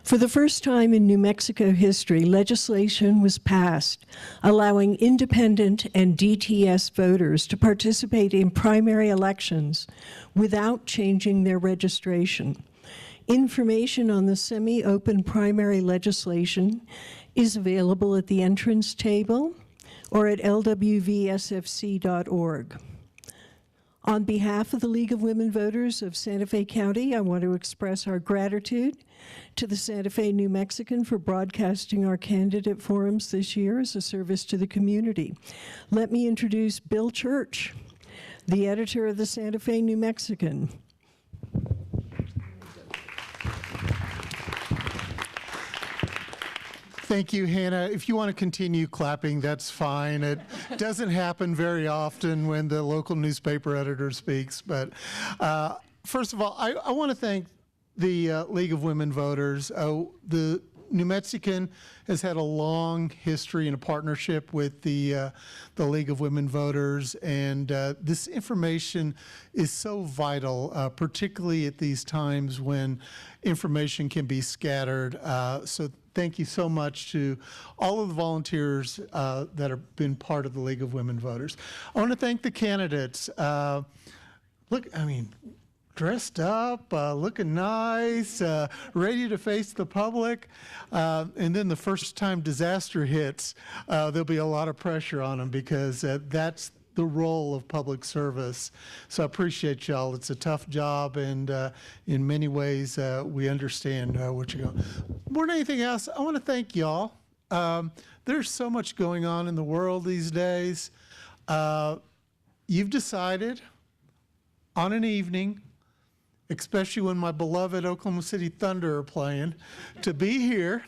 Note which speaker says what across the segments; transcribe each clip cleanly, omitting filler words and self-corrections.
Speaker 1: For the first time in New Mexico history, legislation was passed allowing independent and DTS voters to participate in primary elections without changing their registration. Information on the semi-open primary legislation is available at the entrance table or at lwvsfc.org. On behalf of the League of Women Voters of Santa Fe County, I want to express our gratitude to the Santa Fe New Mexican for broadcasting our candidate forums this year as a service to the community. Let me introduce Bill Church, the editor of the Santa Fe New Mexican.
Speaker 2: Thank you, Hannah. If you want to continue clapping, that's fine. It doesn't happen very often when the local newspaper editor speaks. But first of all, I want to thank the League of Women Voters. The New Mexican has had a long history and a partnership with the League of Women Voters, and this information is so vital, particularly at these times when information can be scattered. So thank you so much to all of the volunteers that have been part of the League of Women Voters. I want to thank the candidates. Dressed up, looking nice, ready to face the public. And then the first time disaster hits, there'll be a lot of pressure on them because that's the role of public service. So I appreciate y'all. It's a tough job, and in many ways, we understand what you're going. More than anything else, I want to thank y'all. There's so much going on in the world these days. You've decided on an evening, especially when my beloved Oklahoma City Thunder are playing, to be here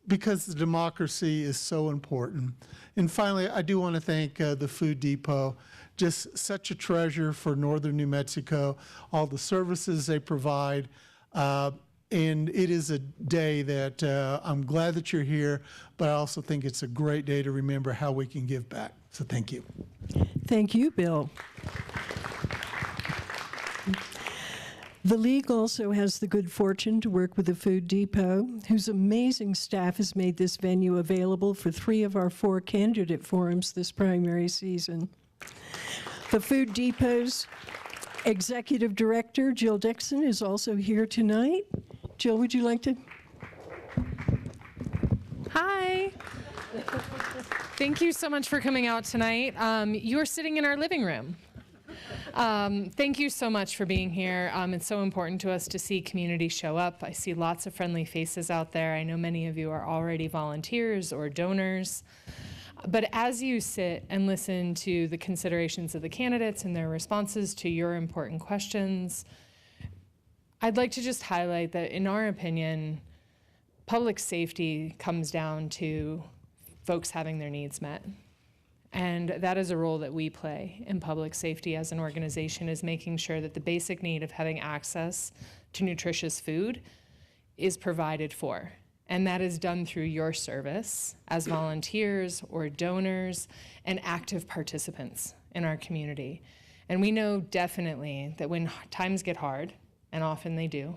Speaker 2: because the democracy is so important. And finally, I do want to thank the Food Depot, just such a treasure for northern New Mexico, all the services they provide. And it is a day that I'm glad that you're here, but I also think it's a great day to remember how we can give back. So thank you.
Speaker 1: Thank you, Bill. The League also has the good fortune to work with the Food Depot, whose amazing staff has made this venue available for 3 of our 4 candidate forums this primary season. The Food Depot's Executive Director, Jill Dixon, is also here tonight. Jill, would you like to?
Speaker 3: Hi. Thank you so much for coming out tonight. You're sitting in our living room. Thank you so much for being here. It's so important to us to see community show up. I see lots of friendly faces out there. I know many of you are already volunteers or donors. But as you sit and listen to the considerations of the candidates and their responses to your important questions, I'd like to just highlight that in our opinion, public safety comes down to folks having their needs met. And that is a role that we play in public safety as an organization, is making sure that the basic need of having access to nutritious food is provided for. And that is done through your service as volunteers or donors and active participants in our community. And we know definitely that when times get hard, and often they do,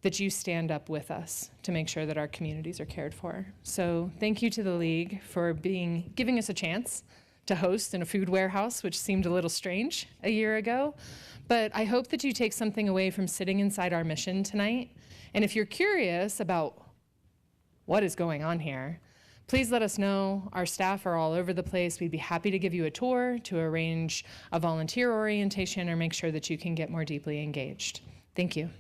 Speaker 3: that you stand up with us to make sure that our communities are cared for. So thank you to the League for giving us a chance to host in a food warehouse, which seemed a little strange a year ago. But I hope that you take something away from sitting inside our mission tonight. And if you're curious about what is going on here, please let us know. Our staff are all over the place. We'd be happy to give you a tour, to arrange a volunteer orientation, or make sure that you can get more deeply engaged. Thank you.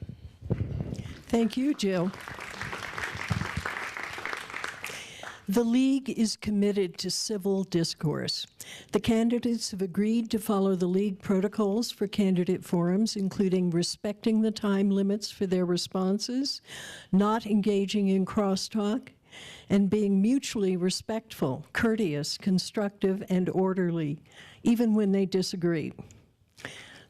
Speaker 1: Thank you, Jill. The League is committed to civil discourse. The candidates have agreed to follow the League protocols for candidate forums, including respecting the time limits for their responses, not engaging in crosstalk, and being mutually respectful, courteous, constructive, and orderly, even when they disagree.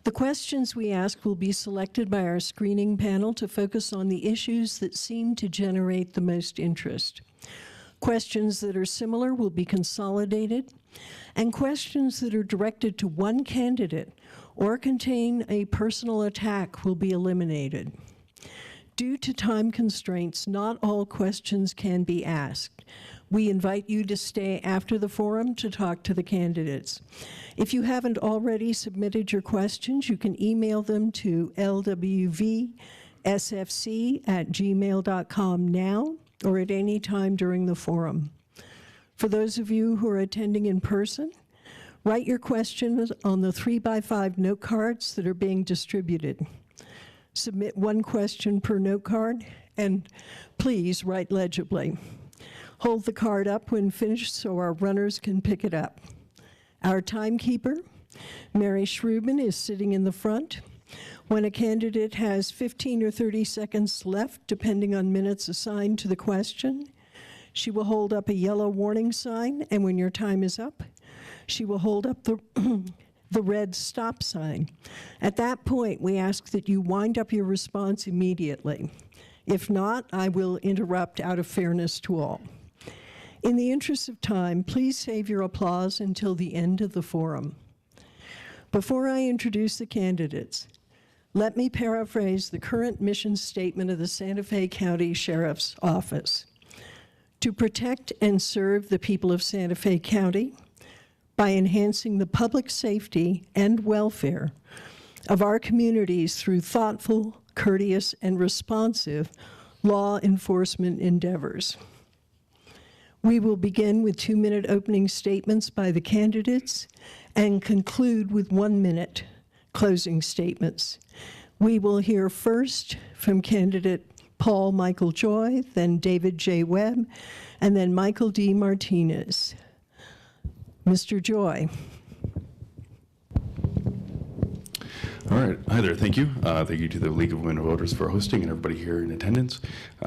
Speaker 1: The questions we ask will be selected by our screening panel to focus on the issues that seem to generate the most interest. Questions that are similar will be consolidated, and questions that are directed to one candidate or contain a personal attack will be eliminated. Due to time constraints, not all questions can be asked. We invite you to stay after the forum to talk to the candidates. If you haven't already submitted your questions, you can email them to lwvsfc@gmail.com now or at any time during the forum. For those of you who are attending in person, write your questions on the 3x5 note cards that are being distributed. Submit one question per note card, and please write legibly. Hold the card up when finished so our runners can pick it up. Our timekeeper, Mary Shrubin, is sitting in the front. When a candidate has 15 or 30 seconds left, depending on minutes assigned to the question, she will hold up a yellow warning sign, and when your time is up, she will hold up the red stop sign. At that point, we ask that you wind up your response immediately. If not, I will interrupt out of fairness to all. In the interest of time, please save your applause until the end of the forum. Before I introduce the candidates, let me paraphrase the current mission statement of the Santa Fe County Sheriff's Office. To protect and serve the people of Santa Fe County by enhancing the public safety and welfare of our communities through thoughtful, courteous, and responsive law enforcement endeavors. We will begin with 2-minute opening statements by the candidates and conclude with 1-minute closing statements. We will hear first from candidate Paul Michael Joy, then David J. Webb, and then Michael D. Martinez. Mr. Joy.
Speaker 4: All right. Hi there. Thank you. Thank you to the League of Women Voters for hosting and everybody here in attendance.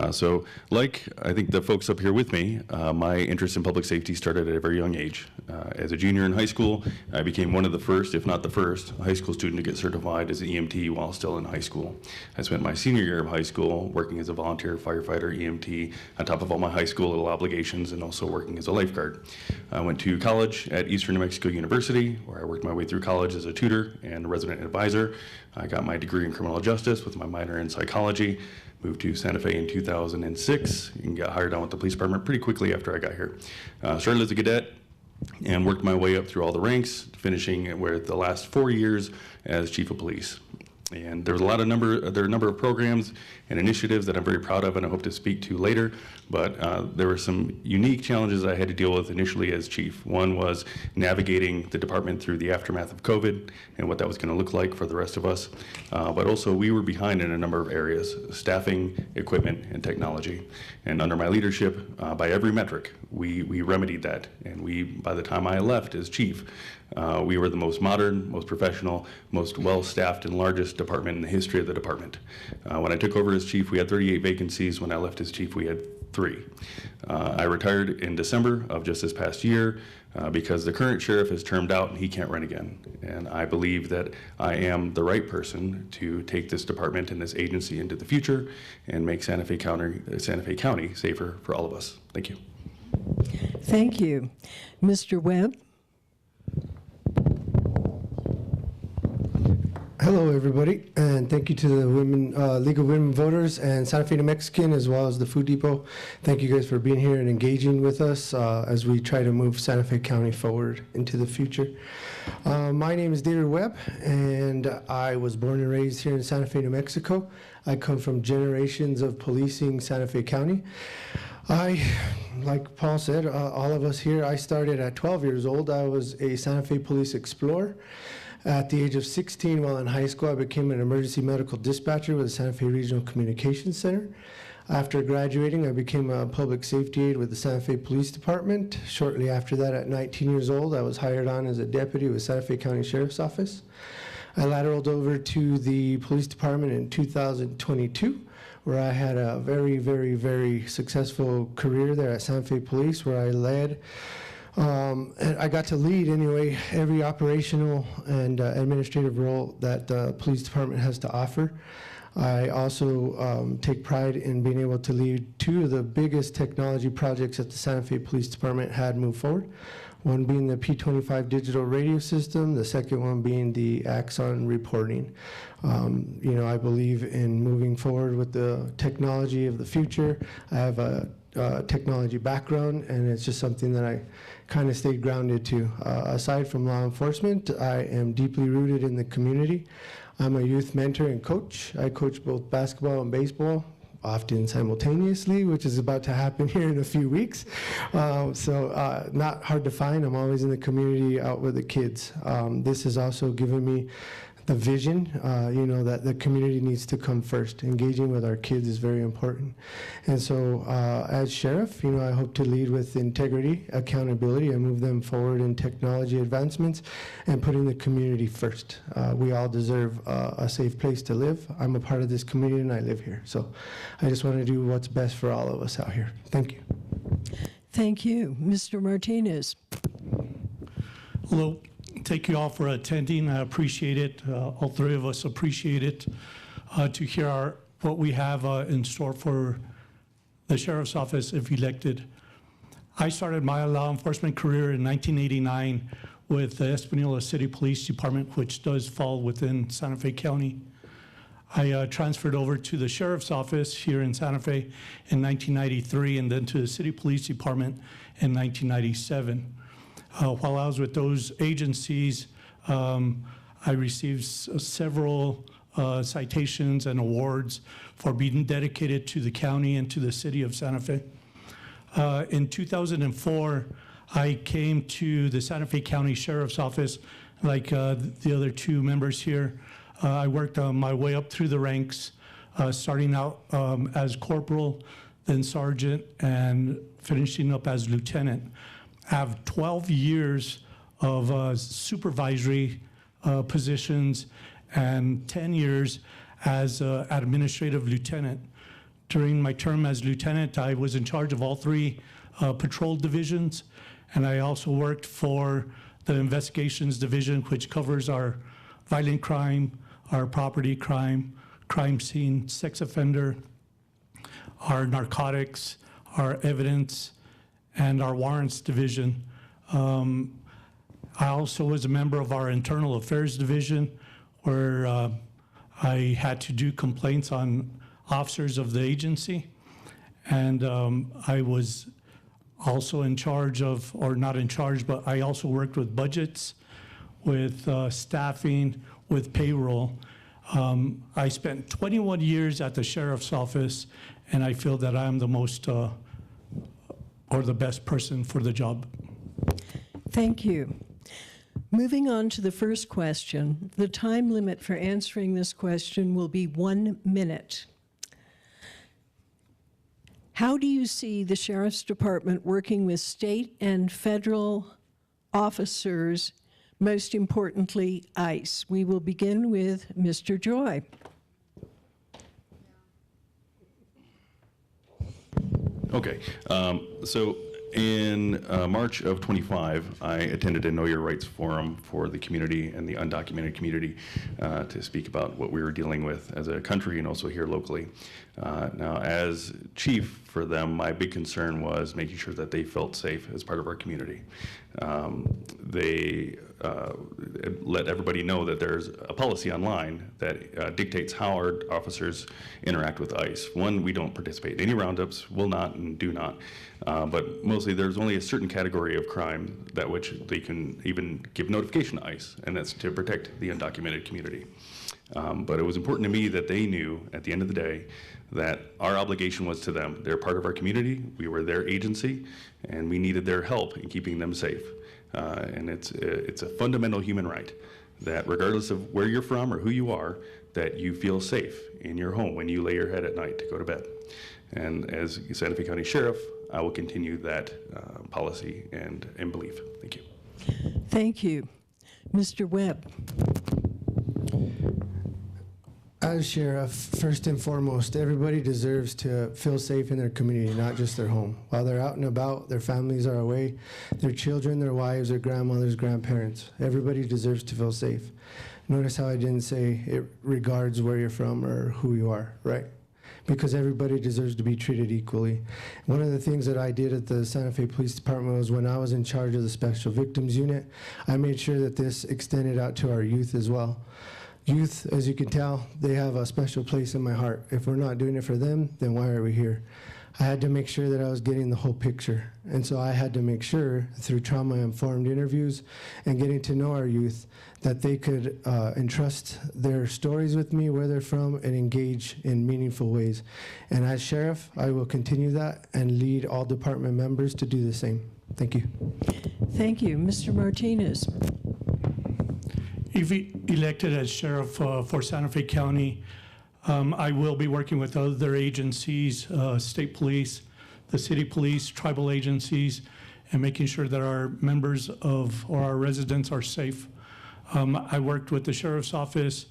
Speaker 4: So like I think the folks up here with me, my interest in public safety started at a very young age. As a junior in high school, I became one of the first, if not the first, high school student to get certified as an EMT while still in high school. I spent my senior year of high school working as a volunteer firefighter, EMT, on top of all my high school little obligations, and also working as a lifeguard. I went to college at Eastern New Mexico University, where I worked my way through college as a tutor and resident advisor. I got my degree in criminal justice with my minor in psychology, moved to Santa Fe in 2006, and got hired on with the police department pretty quickly after I got here. Started as a cadet and worked my way up through all the ranks, finishing with the last 4 years as chief of police. And there are a number of programs and initiatives that I'm very proud of and I hope to speak to later, but there were some unique challenges I had to deal with initially as chief. One was navigating the department through the aftermath of COVID and what that was going to look like for the rest of us. But also we were behind in a number of areas, staffing, equipment, and technology. And under my leadership, by every metric, we remedied that. And by the time I left as chief, we were the most modern, most professional, most well-staffed and largest department in the history of the department. When I took over as chief, we had 38 vacancies. When I left as chief, we had 3. I retired in December of just this past year because the current sheriff has termed out and he can't run again. And I believe that I am the right person to take this department and this agency into the future and make Santa Fe County safer for all of us. Thank you.
Speaker 1: Thank you. Mr. Webb.
Speaker 5: Hello, everybody, and thank you to the League of Women Voters and Santa Fe New Mexican, as well as the Food Depot. Thank you guys for being here and engaging with us as we try to move Santa Fe County forward into the future. My name is David Webb, and I was born and raised here in Santa Fe, New Mexico. I come from generations of policing Santa Fe County. Like Paul said, all of us here, I started at 12 years old. I was a Santa Fe Police Explorer. At the age of 16, while in high school, I became an emergency medical dispatcher with the Santa Fe Regional Communications Center. After graduating, I became a public safety aide with the Santa Fe Police Department. Shortly after that, at 19 years old, I was hired on as a deputy with Santa Fe County Sheriff's Office. I lateraled over to the police department in 2022, where I had a very, very, very successful career there at Santa Fe Police, where I led and I got to lead, anyway, every operational and administrative role that the police department has to offer. I also take pride in being able to lead 2 of the biggest technology projects that the Santa Fe Police Department had moved forward. one being the P25 digital radio system, the second one being the Axon reporting. I believe in moving forward with the technology of the future. I have a technology background, and it's just something that I kind of stayed grounded to. Aside from law enforcement, I am deeply rooted in the community. I'm a youth mentor and coach. I coach both basketball and baseball, often simultaneously, which is about to happen here in a few weeks. Not hard to find. I'm always in the community out with the kids. This has also given me the vision, that the community needs to come first. Engaging with our kids is very important. And so as sheriff, I hope to lead with integrity, accountability, and move them forward in technology advancements and putting the community first. We all deserve a safe place to live. I'm a part of this community and I live here. So I just want to do what's best for all of us out here. Thank you.
Speaker 1: Thank you. Mr. Martinez.
Speaker 6: Hello. Thank you all for attending. I appreciate it. All three of us appreciate it to hear what we have in store for the Sheriff's Office if elected. I started my law enforcement career in 1989 with the Espanola City Police Department, which does fall within Santa Fe County. I transferred over to the Sheriff's Office here in Santa Fe in 1993 and then to the City Police Department in 1997. While I was with those agencies, I received several citations and awards for being dedicated to the county and to the city of Santa Fe. In 2004, I came to the Santa Fe County Sheriff's Office like the other two members here. I worked my way up through the ranks, starting out as corporal, then sergeant, and finishing up as lieutenant. I have 12 years of supervisory positions and 10 years as administrative lieutenant. During my term as lieutenant, I was in charge of all three patrol divisions, and I also worked for the investigations division, which covers our violent crime, our property crime, crime scene, sex offender, our narcotics, our evidence, and our warrants division. I also was a member of our internal affairs division, where I had to do complaints on officers of the agency. And I was also in charge of, or not in charge, but I also worked with budgets, with staffing, with payroll. I spent 21 years at the Sheriff's Office, and I feel that I'm the most or the best person for the job.
Speaker 1: Thank you. Moving on to the first question, the time limit for answering this question will be 1 minute. How do you see the Sheriff's Department working with state and federal officers, most importantly, ICE? We will begin with Mr. Joy.
Speaker 4: Okay, so in March of 25, I attended a Know Your Rights forum for the community and the undocumented community to speak about what we were dealing with as a country and also here locally. Now, as chief for them, my big concern was making sure that they felt safe as part of our community. They let everybody know that there's a policy online that dictates how our officers interact with ICE. One, we don't participate in any roundups, will not and do not. But mostly there's only a certain category of crime that which they can even give notification to ICE, and that's to protect the undocumented community. But it was important to me that they knew at the end of the day that our obligation was to them. They're part of our community, we were their agency, and we needed their help in keeping them safe. And it's a fundamental human right that regardless of where you're from or who you are, that you feel safe in your home when you lay your head at night to go to bed. And as Santa Fe County Sheriff, I will continue that policy and belief. Thank you.
Speaker 1: Thank you. Mr. Webb.
Speaker 5: As sheriff, first and foremost, everybody deserves to feel safe in their community, not just their home. While they're out and about, their families are away, their children, their wives, their grandmothers, grandparents. Everybody deserves to feel safe. Notice how I didn't say it regards where you're from or who you are, right? because everybody deserves to be treated equally. One of the things that I did at the Santa Fe Police Department was when I was in charge of the Special Victims Unit, I made sure that this extended out to our youth as well. Youth, as you can tell, they have a special place in my heart. If we're not doing it for them, then why are we here? I had to make sure that I was getting the whole picture. And so I had to make sure through trauma-informed interviews and getting to know our youth that they could entrust their stories with me, where they're from, and engage in meaningful ways. And as sheriff, I will continue that and lead all department members to do the same. Thank you.
Speaker 1: Thank you. Mr. Martinez.
Speaker 6: If elected as sheriff for Santa Fe County, I will be working with other agencies, state police, the city police, tribal agencies, and making sure that our members of, or our residents are safe. I worked with the sheriff's office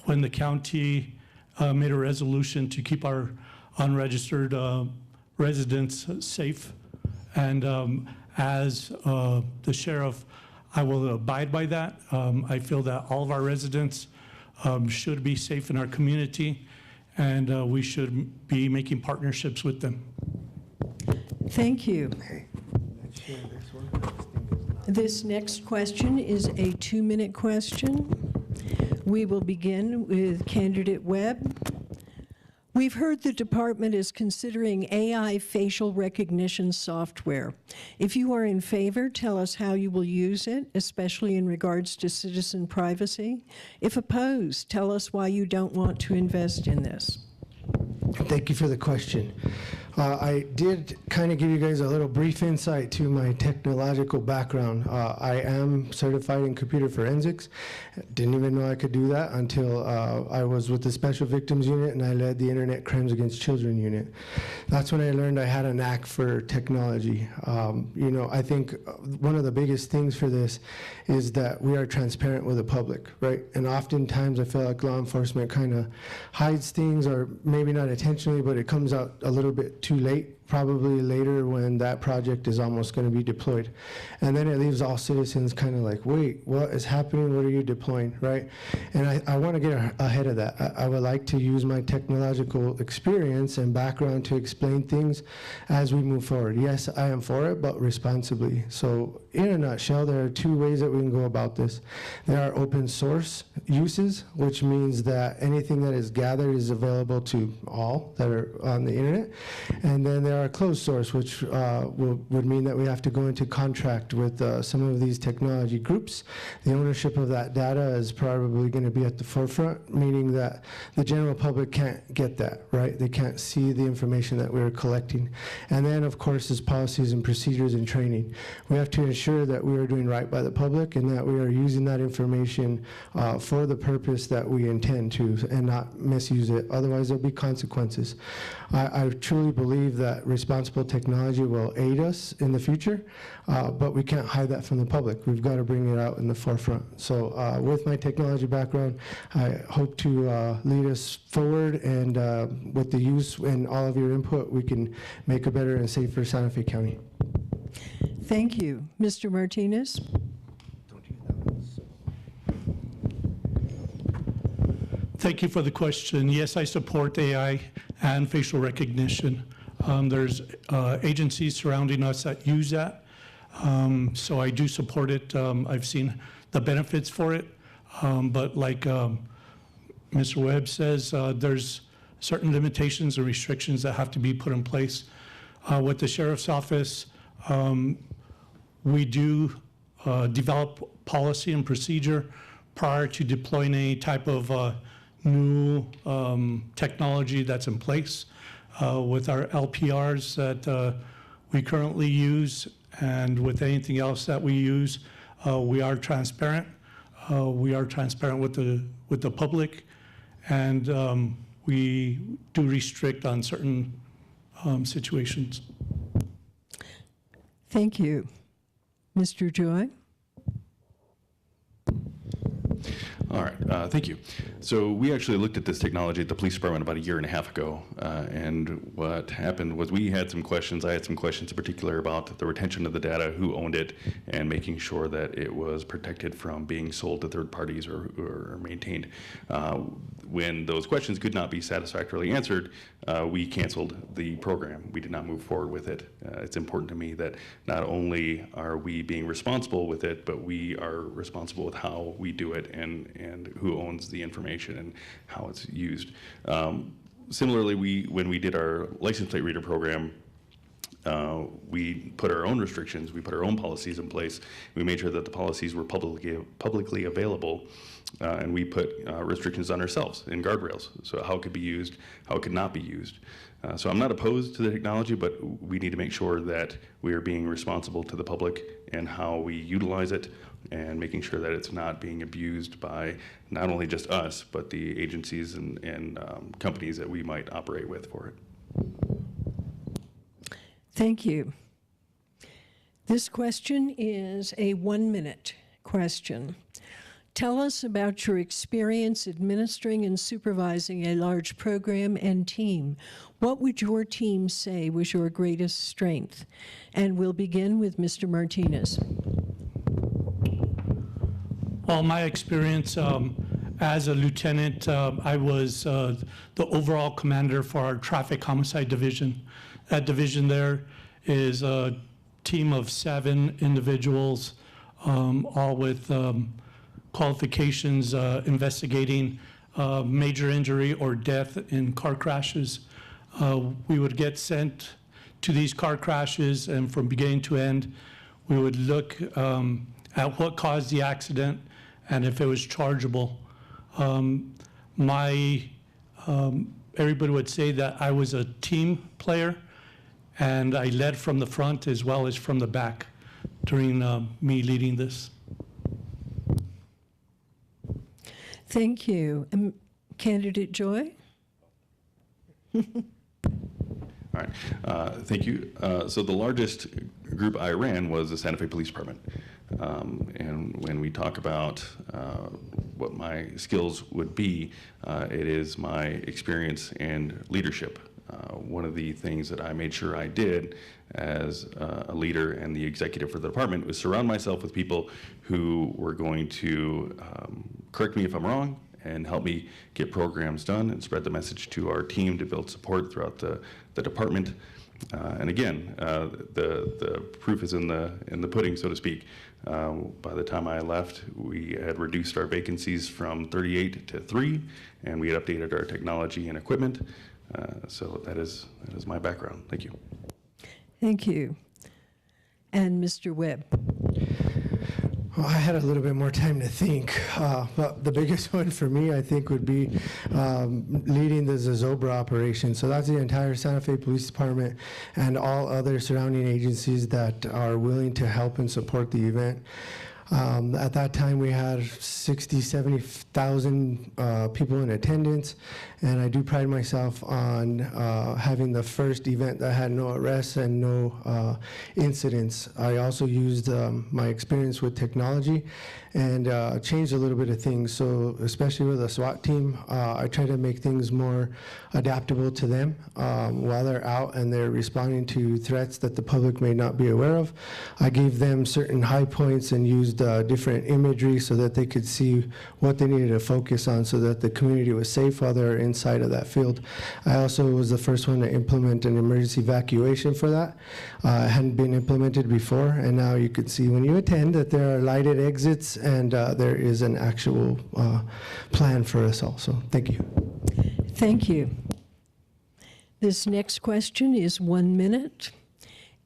Speaker 6: when the county made a resolution to keep our unregistered residents safe. And as the sheriff, I will abide by that. I feel that all of our residents should be safe in our community, and we should be making partnerships with them.
Speaker 1: Thank you. This next question is a 2-minute question. We will begin with candidate Webb. We've heard the department is considering AI facial recognition software. If you are in favor, tell us how you will use it, especially in regards to citizen privacy. If opposed, tell us why you don't want to invest in this.
Speaker 5: Thank you for the question. I did kind of give you guys a little brief insight to my technological background. I am certified in computer forensics. Didn't even know I could do that until I was with the Special Victims Unit and I led the Internet Crimes Against Children Unit. That's when I learned I had a knack for technology. You know, I think one of the biggest things for this is that we are transparent with the public, right? And oftentimes I feel like law enforcement kind of hides things, or maybe not intentionally, but it comes out a little bit too late, probably later when that project is almost going to be deployed. And then it leaves all citizens kind of like, wait, what is happening? What are you deploying, right? And I want to get ahead of that. I would like to use my technological experience and background to explain things as we move forward. Yes, I am for it, but responsibly. So in a nutshell, there are 2 ways that we can go about this. There are open source uses, which means that anything that is gathered is available to all that are on the internet. And then there are closed source, which would mean that we have to go into contract with some of these technology groups. The ownership of that data is probably going to be at the forefront, meaning that the general public can't get that, right? They can't see the information that we're collecting. And then, of course, is policies and procedures and training. We have to ensure that we are doing right by the public and that we are using that information for the purpose that we intend to, and not misuse it. Otherwise, there'll be consequences. I truly believe that responsible technology will aid us in the future, but we can't hide that from the public. We've got to bring it out in the forefront. So with my technology background, I hope to lead us forward, and with the use and all of your input, we can make a better and safer Santa Fe County.
Speaker 1: Thank you. Mr. Martinez?
Speaker 6: Thank you for the question. Yes, I support AI and facial recognition. There's agencies surrounding us that use that, so I do support it. I've seen the benefits for it, but like Mr. Webb says, there's certain limitations and restrictions that have to be put in place. With the Sheriff's Office, we do develop policy and procedure prior to deploying any type of new technology that's in place. With our LPRs that we currently use, and with anything else that we use, we are transparent. We are transparent with the public, and we do restrict on certain situations.
Speaker 1: Thank you. Mr. Joy?
Speaker 4: All right, thank you. So we actually looked at this technology at the police department about 1.5 years ago, and what happened was we had some questions. I had some questions in particular about the retention of the data, who owned it, and making sure that it was protected from being sold to third parties or maintained. When those questions could not be satisfactorily answered, we canceled the program. We did not move forward with it. It's important to me that not only are we being responsible with it, but we are responsible with how we do it and who owns the information and how it's used. Similarly, when we did our license plate reader program, we put our own restrictions, we put our own policies in place. We made sure that the policies were publicly available, and we put restrictions on ourselves in guardrails, so how it could be used, how it could not be used. So I'm not opposed to the technology, but we need to make sure that we are being responsible to the public and how we utilize it, and making sure that it's not being abused by not only just us, but the agencies and companies that we might operate with for it.
Speaker 1: Thank you. This question is a 1-minute question. Tell us about your experience administering and supervising a large program and team. What would your team say was your greatest strength? And we'll begin with Mr. Martinez.
Speaker 6: Well, my experience as a lieutenant, I was the overall commander for our traffic homicide division. That division there is a team of 7 individuals, all with qualifications investigating major injury or death in car crashes. We would get sent to these car crashes, and from beginning to end, we would look at what caused the accident and if it was chargeable. Everybody would say that I was a team player, and I led from the front as well as from the back during me leading this.
Speaker 1: Thank you. Candidate Joy?
Speaker 4: All right, thank you. So the largest group I ran was the Santa Fe Police Department. And when we talk about what my skills would be, it is my experience and leadership. One of the things that I made sure I did as a leader and the executive for the department was surround myself with people who were going to correct me if I'm wrong and help me get programs done and spread the message to our team to build support throughout the department. And again, the proof is in the pudding, so to speak. By the time I left, we had reduced our vacancies from 38 to 3, and we had updated our technology and equipment. So that is my background. Thank you.
Speaker 1: Thank you. And Mr. Webb?
Speaker 5: Well, I had a little bit more time to think, but the biggest one for me, I think, would be leading the Zozobra operation. So that's the entire Santa Fe Police Department and all other surrounding agencies that are willing to help and support the event. At that time, we had 60, 70,000 people in attendance, and I do pride myself on having the first event that had no arrests and no incidents. I also used my experience with technology and changed a little bit of things. So especially with the SWAT team, I try to make things more adaptable to them while they're out and they're responding to threats that the public may not be aware of. I gave them certain high points and used different imagery so that they could see what they needed to focus on so that the community was safe while they're inside of that field. I also was the first one to implement an emergency evacuation for that. It hadn't been implemented before, and now you can see when you attend that there are lighted exits and there is an actual plan for us all. So thank you.
Speaker 1: Thank you. This next question is 1 minute.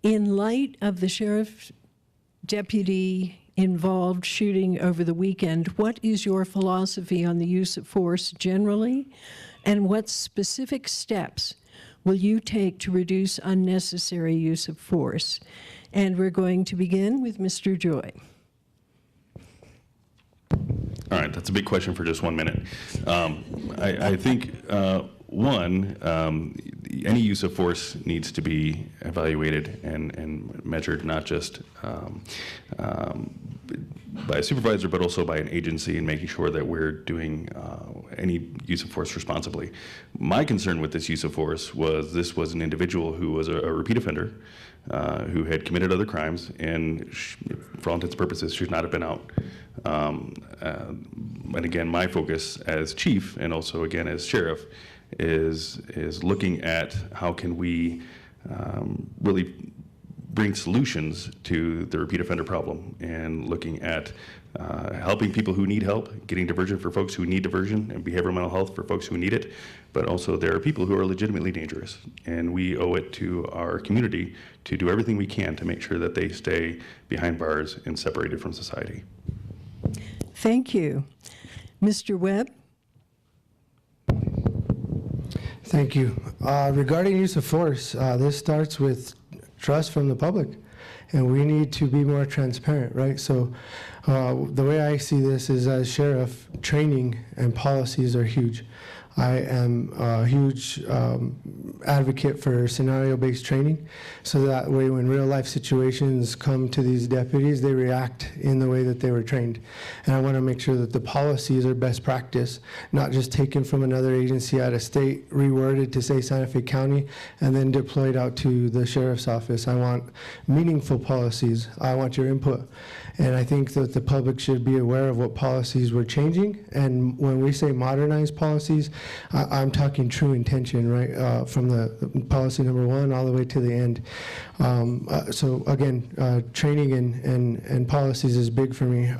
Speaker 1: In light of the sheriff deputy involved shooting over the weekend, what is your philosophy on the use of force generally, and what specific steps will you take to reduce unnecessary use of force? And we're going to begin with Mr. Joy.
Speaker 4: All right, that's a big question for just 1 minute. I think, any use of force needs to be evaluated and measured, not just by a supervisor, but also by an agency, and making sure that we're doing any use of force responsibly. My concern with this use of force was this was an individual who was a repeat offender, who had committed other crimes, and for all intents and purposes should not have been out. And again, my focus as chief, and also again as sheriff, is looking at how can we really bring solutions to the repeat offender problem, and looking at helping people who need help, getting diversion for folks who need diversion, and behavioral mental health for folks who need it. But also there are people who are legitimately dangerous, and we owe it to our community to do everything we can to make sure that they stay behind bars and separated from society.
Speaker 1: Thank you. Mr. Webb?
Speaker 5: Thank you. Regarding use of force, this starts with trust from the public, and we need to be more transparent, right? So the way I see this is, as sheriff, training and policies are huge. I am a huge advocate for scenario-based training, so that way when real-life situations come to these deputies, they react in the way that they were trained. And I want to make sure that the policies are best practice, not just taken from another agency out of state, reworded to say Santa Fe County, and then deployed out to the sheriff's office. I want meaningful policies. I want your input. And I think that the public should be aware of what policies we're changing. And when we say modernized policies, I'm talking true intention, right? From the policy number 1 all the way to the end. So again, training and policies is big for me.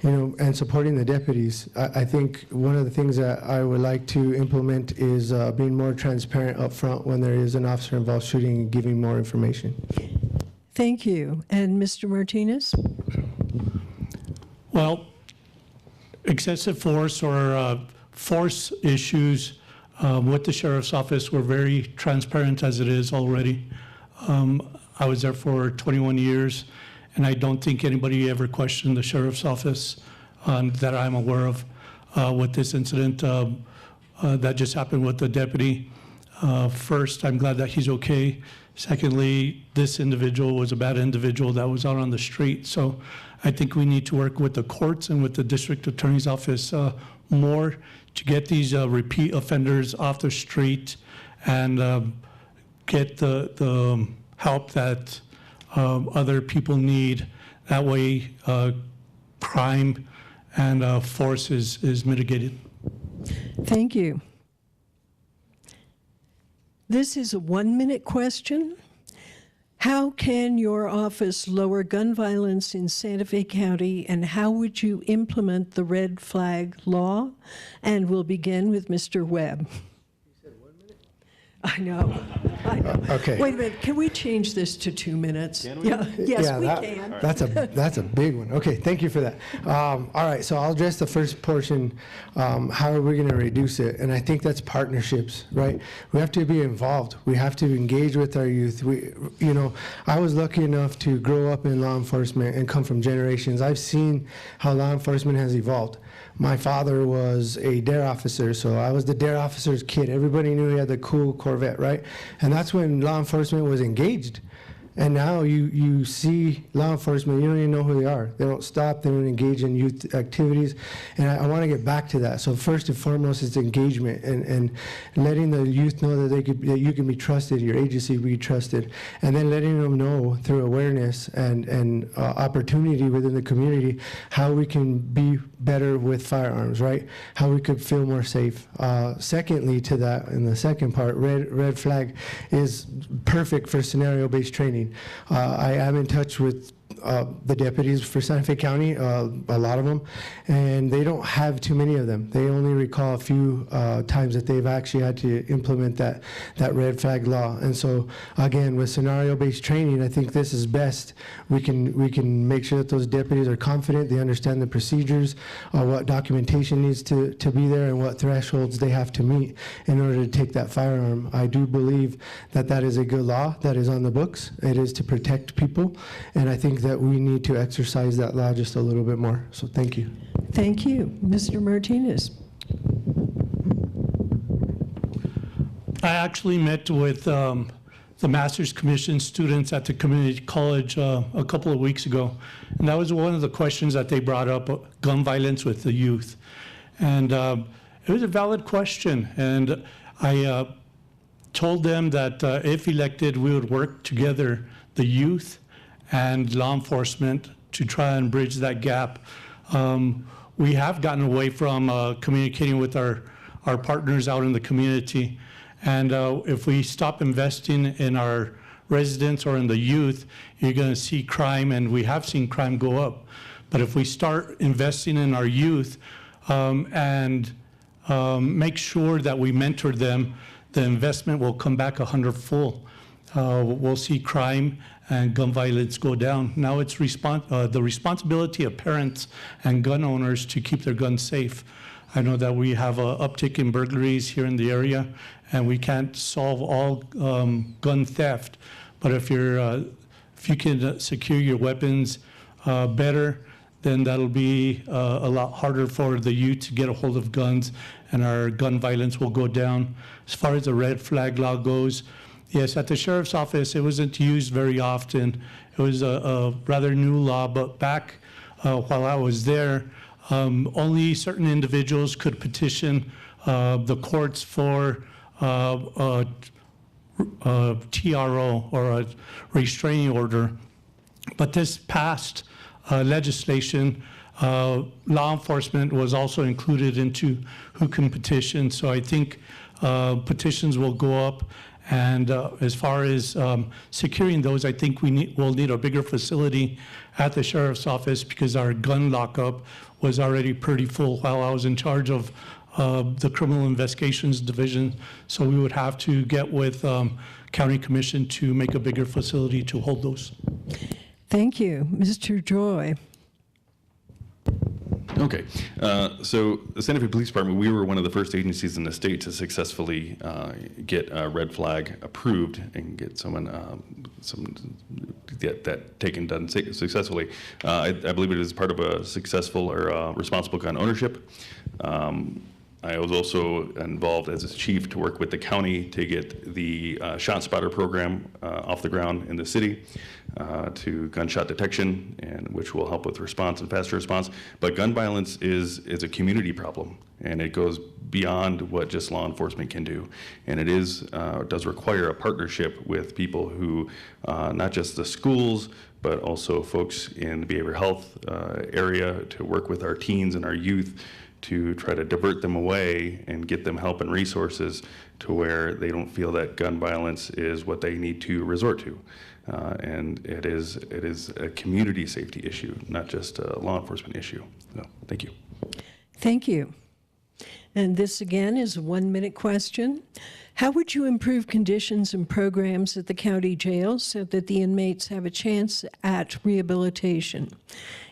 Speaker 5: And supporting the deputies. I think one of the things that I would like to implement is being more transparent up front when there is an officer-involved shooting, and giving more information.
Speaker 1: Thank you. And Mr. Martinez?
Speaker 6: Well, excessive force or force issues with the sheriff's office were very transparent as it is already. I was there for 21 years, and I don't think anybody ever questioned the sheriff's office that I'm aware of with this incident that just happened with the deputy. First, I'm glad that he's okay. Secondly, this individual was a bad individual that was out on the street. So I think we need to work with the courts and with the district attorney's office more to get these repeat offenders off the street and get the help that other people need. That way, crime and force is mitigated.
Speaker 1: Thank you. This is a 1-minute question. How can your office lower gun violence in Santa Fe County, and how would you implement the red flag law? And we'll begin with Mr. Webb.
Speaker 5: You said 1 minute?
Speaker 1: I know.
Speaker 5: Okay.
Speaker 1: Wait a minute, can we change this to 2 minutes?
Speaker 4: Can we?
Speaker 1: Yeah, yes,
Speaker 5: Yeah,
Speaker 1: we can.
Speaker 5: That's a big one. Okay, thank you for that. All right, so I'll address the first portion. How are we going to reduce it? And I think that's partnerships, right? We have to be involved. We have to engage with our youth. I was lucky enough to grow up in law enforcement and come from generations. I've seen how law enforcement has evolved. My father was a dare officer, so I was the dare officer's kid. Everybody knew he had the cool Corvette, right? And that's when law enforcement was engaged. And now you see law enforcement, you don't even know who they are. They don't stop, they don't engage in youth activities. And I want to get back to that. So first and foremost is engagement and letting the youth know that you can be trusted, your agency be trusted. And then letting them know through awareness and opportunity within the community how we can be better with firearms, right? How we could feel more safe. Secondly to that, in the second part, red flag is perfect for scenario-based training. I am in touch with the deputies for Santa Fe County, a lot of them, and they don't have too many of them. They only recall a few times that they've actually had to implement that red flag law. And so again, with scenario-based training, I think this is best. We can make sure that those deputies are confident, they understand the procedures, what documentation needs to be there, and what thresholds they have to meet in order to take that firearm. I do believe that is a good law that is on the books. It is to protect people, and I think that we need to exercise that law just a little bit more. So thank you.
Speaker 1: Thank you. Mr. Martinez.
Speaker 6: I actually met with the Master's Commission students at the community college a couple of weeks ago. And that was one of the questions that they brought up, gun violence with the youth. And it was a valid question. And I told them that if elected, we would work together, the youth and law enforcement, to try and bridge that gap. We have gotten away from communicating with our partners out in the community. And if we stop investing in our residents or in the youth, you're going to see crime, and we have seen crime go up. But if we start investing in our youth and make sure that we mentor them, the investment will come back 100-fold. We'll see crime and gun violence go down. Now it's the responsibility of parents and gun owners to keep their guns safe. I know that we have an uptick in burglaries here in the area, and we can't solve all gun theft. But if you can secure your weapons better, then that'll be a lot harder for the youth to get a hold of guns, and our gun violence will go down. As far as the red flag law goes, yes, at the sheriff's office, it wasn't used very often. It was a rather new law, but back while I was there, only certain individuals could petition the courts for TRO, or a restraining order. But this past legislation, law enforcement was also included into who can petition. So I think petitions will go up. And as far as securing those, I think we'll need a bigger facility at the sheriff's office, because our gun lockup was already pretty full while I was in charge of the Criminal Investigations Division. So we would have to get with County Commission to make a bigger facility to hold those.
Speaker 1: Thank you. Mr. Joy.
Speaker 4: Okay, so the Santa Fe Police Department, we were one of the first agencies in the state to successfully get a red flag approved and get someone get that done successfully. I believe it is part of a successful or responsible gun ownership. I was also involved as a chief to work with the county to get the shot spotter program off the ground in the city to gunshot detection, and which will help with response and faster response. But gun violence is a community problem, and it goes beyond what just law enforcement can do. And it does require a partnership with people who, not just the schools, but also folks in the behavioral health area, to work with our teens and our youth to try to divert them away and get them help and resources to where they don't feel that gun violence is what they need to resort to. And it is a community safety issue, not just a law enforcement issue. So, thank you.
Speaker 1: Thank you. And this again is a 1-minute question. How would you improve conditions and programs at the county jail so that the inmates have a chance at rehabilitation?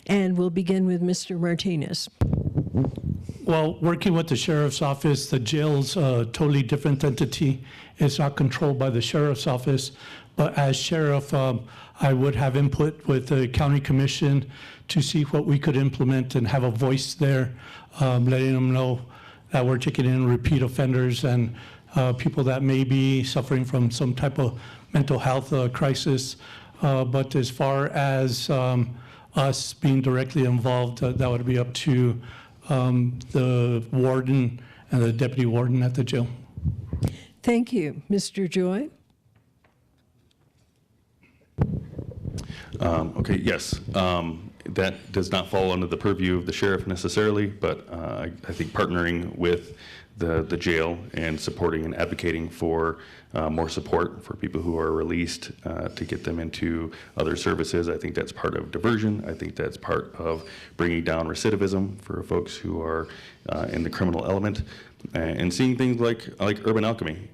Speaker 1: And we'll begin with Mr. Martinez.
Speaker 6: Well, working with the sheriff's office, the jail's a totally different entity. It's not controlled by the sheriff's office. But as sheriff, I would have input with the county commission to see what we could implement and have a voice there, letting them know that we're taking in repeat offenders and people that may be suffering from some type of mental health crisis. But as far as us being directly involved, that would be up to the warden and the deputy warden at the jail.
Speaker 1: Thank you. Mr. Joy?
Speaker 4: Okay, yes. That does not fall under the purview of the sheriff necessarily, but I think partnering with the jail and supporting and advocating for more support for people who are released to get them into other services. I think that's part of diversion. I think that's part of bringing down recidivism for folks who are in the criminal element, and seeing things like Urban Alchemy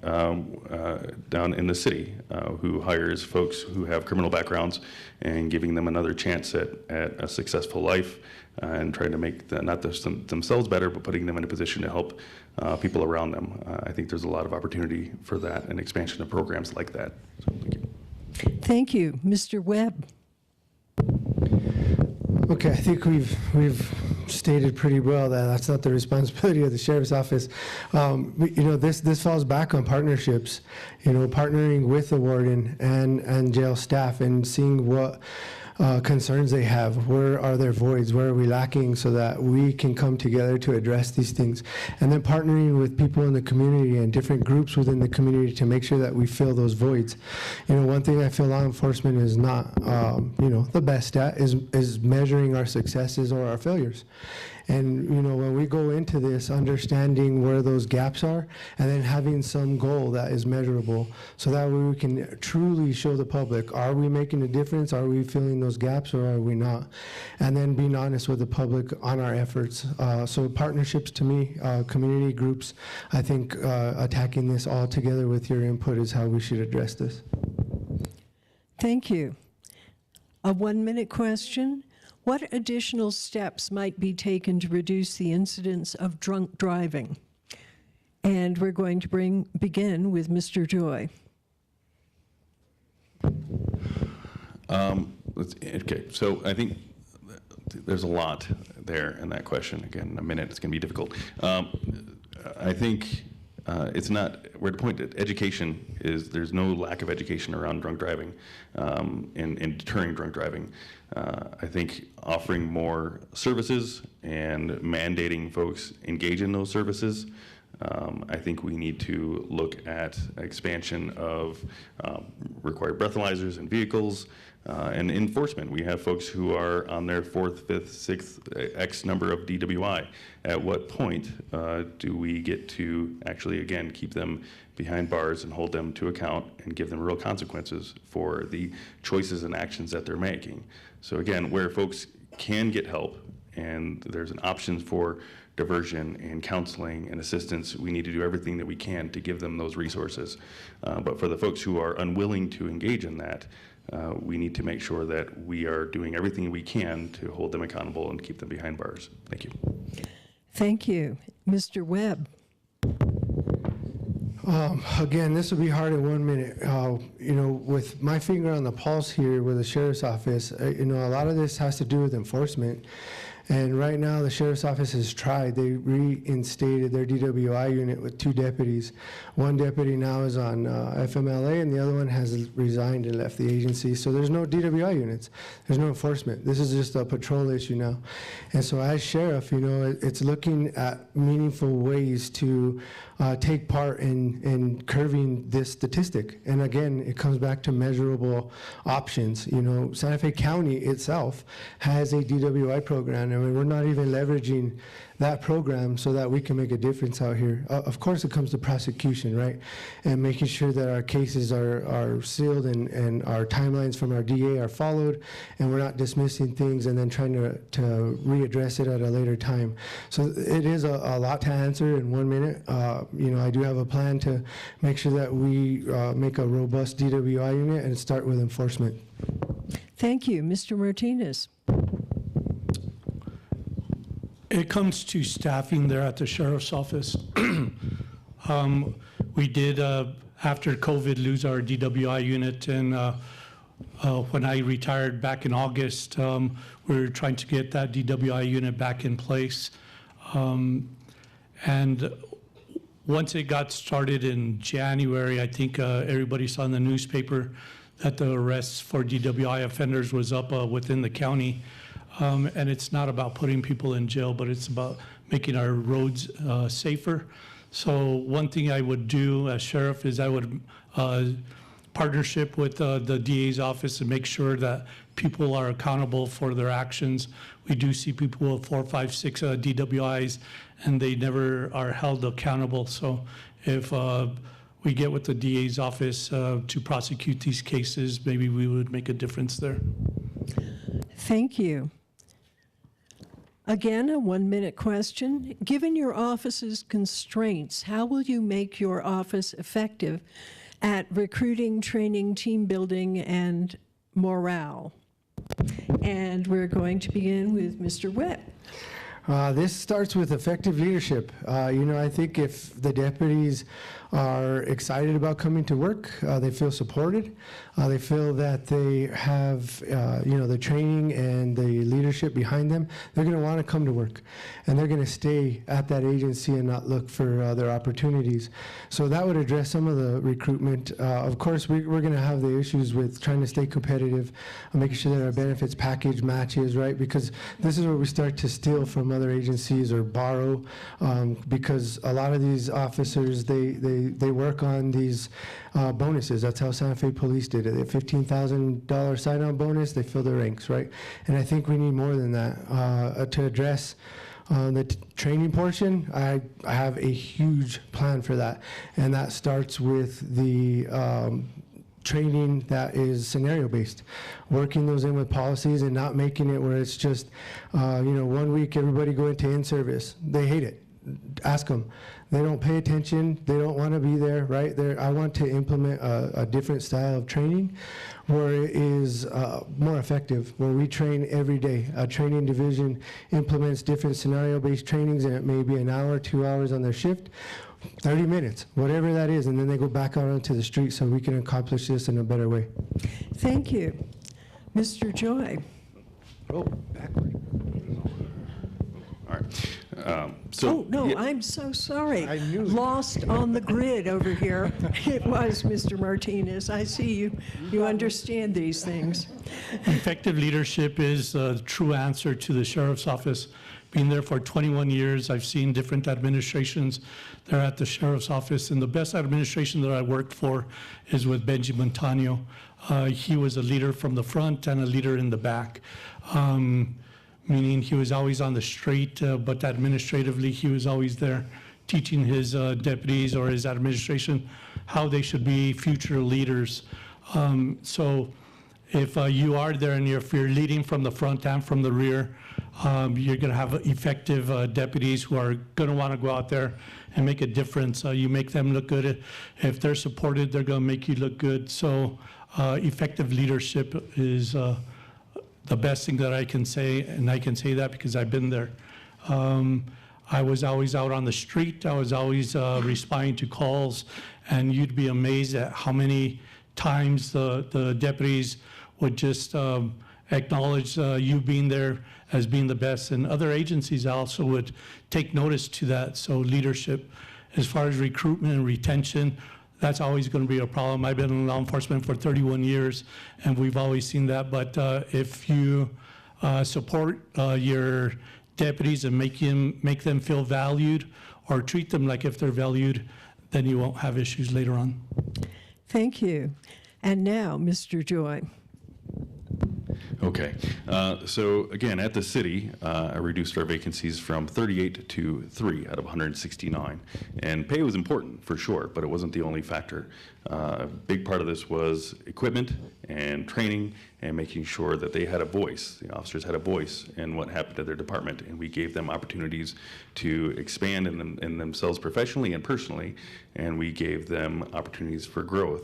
Speaker 4: down in the city, who hires folks who have criminal backgrounds and giving them another chance at a successful life, and trying to make not themselves better, but putting them in a position to help people around them. I think there's a lot of opportunity for that and expansion of programs like that. So, thank you.
Speaker 1: Thank you. Mr. Webb?
Speaker 5: Okay, I think we've stated pretty well that that's not the responsibility of the sheriff's office. This falls back on partnerships. Partnering with the warden and jail staff and seeing what concerns they have. Where are their voids? Where are we lacking, so that we can come together to address these things? And then partnering with people in the community and different groups within the community to make sure that we fill those voids. You know, one thing I feel law enforcement is not, you know, the best at is measuring our successes or our failures. And, you know, when we go into this, understanding where those gaps are, and then having some goal that is measurable, so that way we can truly show the public, are we making a difference? Are we filling those gaps, or are we not? And then being honest with the public on our efforts. So partnerships, to me, community groups, I think attacking this all together with your input is how we should address this.
Speaker 1: Thank you. A 1-minute question. What additional steps might be taken to reduce the incidence of drunk driving? And we're going to begin with Mr. Joy.
Speaker 4: Okay, so I think there's a lot there in that question. Again, in a minute, it's going to be difficult. I think it's not, we're at a point that education is, there's no lack of education around drunk driving and deterring drunk driving. I think offering more services and mandating folks engage in those services. I think we need to look at expansion of required breathalyzers in vehicles and enforcement. We have folks who are on their 4th, 5th, 6th, X number of DWI. At what point do we get to actually, again, keep them behind bars and hold them to account and give them real consequences for the choices and actions that they're making? So again, where folks can get help and there's an option for diversion and counseling and assistance, we need to do everything that we can to give them those resources. But for the folks who are unwilling to engage in that, we need to make sure that we are doing everything we can to hold them accountable and keep them behind bars. Thank you.
Speaker 1: Thank you. Mr. Webb.
Speaker 5: Again, this will be hard in 1 minute. You know, with my finger on the pulse here with the Sheriff's Office, you know, a lot of this has to do with enforcement. And right now, the Sheriff's Office has tried. They reinstated their DWI unit with 2 deputies. One deputy now is on FMLA, and the other one has resigned and left the agency. So there's no DWI units. There's no enforcement. This is just a patrol issue now. And so as sheriff, you know, it's looking at meaningful ways to take part in curbing this statistic. And again, it comes back to measurable options. You know, Santa Fe County itself has a DWI program, and we're not even leveraging that program so that we can make a difference out here. Of course, it comes to prosecution, right? And making sure that our cases are sealed and our timelines from our DA are followed, and we're not dismissing things and then trying to readdress it at a later time. So it is a lot to answer in 1 minute. You know, I do have a plan to make sure that we make a robust DWI unit and start with enforcement.
Speaker 1: Thank you. Mr. Martinez.
Speaker 6: It comes to staffing there at the Sheriff's Office. We did, after COVID, lose our DWI unit, and when I retired back in August, we were trying to get that DWI unit back in place. And once it got started in January, I think everybody saw in the newspaper that the arrests for DWI offenders was up within the county. And it's not about putting people in jail, but it's about making our roads safer. So one thing I would do as sheriff is I would partnership with the DA's office and make sure that people are accountable for their actions. We do see people with 4, 5, 6 DWIs, and they never are held accountable. So if we get with the DA's office to prosecute these cases, maybe we would make a difference there.
Speaker 1: Thank you. Again, a 1 minute question. Given your office's constraints, how will you make your office effective at recruiting, training, team building, and morale? And we're going to begin with Mr. Webb.
Speaker 5: This starts with effective leadership. I think if the deputies are excited about coming to work, they feel supported, they feel that they have, the training and the leadership behind them, they're going to want to come to work, and they're going to stay at that agency and not look for other opportunities. So that would address some of the recruitment. Of course, we're going to have the issues with trying to stay competitive, making sure that our benefits package matches, right? Because this is where we start to steal from other agencies or borrow, because a lot of these officers, they work on these bonuses. That's how Santa Fe Police did it. A $15,000 sign-on bonus, they fill their ranks, right? And I think we need more than that to address the training portion. I have a huge plan for that, and that starts with the training that is scenario-based, working those in with policies and not making it where it's just, 1 week everybody go into in-service. They hate it. Ask them. They don't pay attention. They don't want to be there, right? I want to implement a different style of training where it is more effective, where we train every day. A training division implements different scenario-based trainings, and it may be an hour, 2 hours on their shift, 30 minutes, whatever that is, and then they go back out onto the street so we can accomplish this in a better way.
Speaker 1: Thank you. Mr. Joy.
Speaker 5: Oh, backward.
Speaker 4: All right.
Speaker 1: Oh, no,
Speaker 4: yeah.
Speaker 1: I'm so sorry.
Speaker 5: I knew.
Speaker 1: Lost on the grid over here. It was Mr. Martinez. I see you. You understand these things.
Speaker 6: Effective leadership is the true answer to the sheriff's office. Been there for 21 years. I've seen different administrations there at the sheriff's office, and the best administration that I worked for is with Benji Montano. He was a leader from the front and a leader in the back. Meaning he was always on the street, but administratively he was always there teaching his deputies or his administration how they should be future leaders. So if you are there and if you're leading from the front and from the rear, you're going to have effective deputies who are going to want to go out there and make a difference. You make them look good. If they're supported, they're going to make you look good. So effective leadership is the best thing that I can say, and I can say that because I've been there. I was always out on the street. I was always responding to calls, and you'd be amazed at how many times the deputies would just acknowledge you being there as being the best, and other agencies also would take notice to that. So leadership, as far as recruitment and retention, that's always going to be a problem. I've been in law enforcement for 31 years, and we've always seen that. But if you support your deputies and make them feel valued or treat them like if they're valued, then you won't have issues later on.
Speaker 1: Thank you. And now, Mr. Joy.
Speaker 4: Okay. So again, at the city, I reduced our vacancies from 38 to 3 out of 169. And pay was important for sure, but it wasn't the only factor. A big part of this was equipment and training and making sure that they had a voice. The officers had a voice in what happened to their department, and we gave them opportunities to expand in themselves professionally and personally, and we gave them opportunities for growth.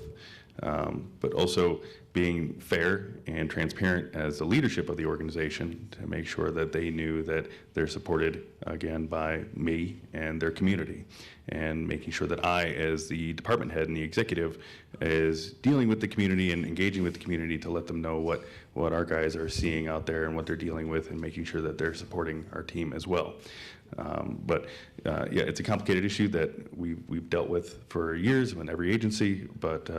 Speaker 4: But also being fair and transparent as the leadership of the organization to make sure that they knew that they're supported, again, by me and their community, and making sure that I, as the department head and the executive, is dealing with the community and engaging with the community to let them know what our guys are seeing out there and what they're dealing with, and making sure that they're supporting our team as well. Yeah, it's a complicated issue that we've dealt with for years in every agency, but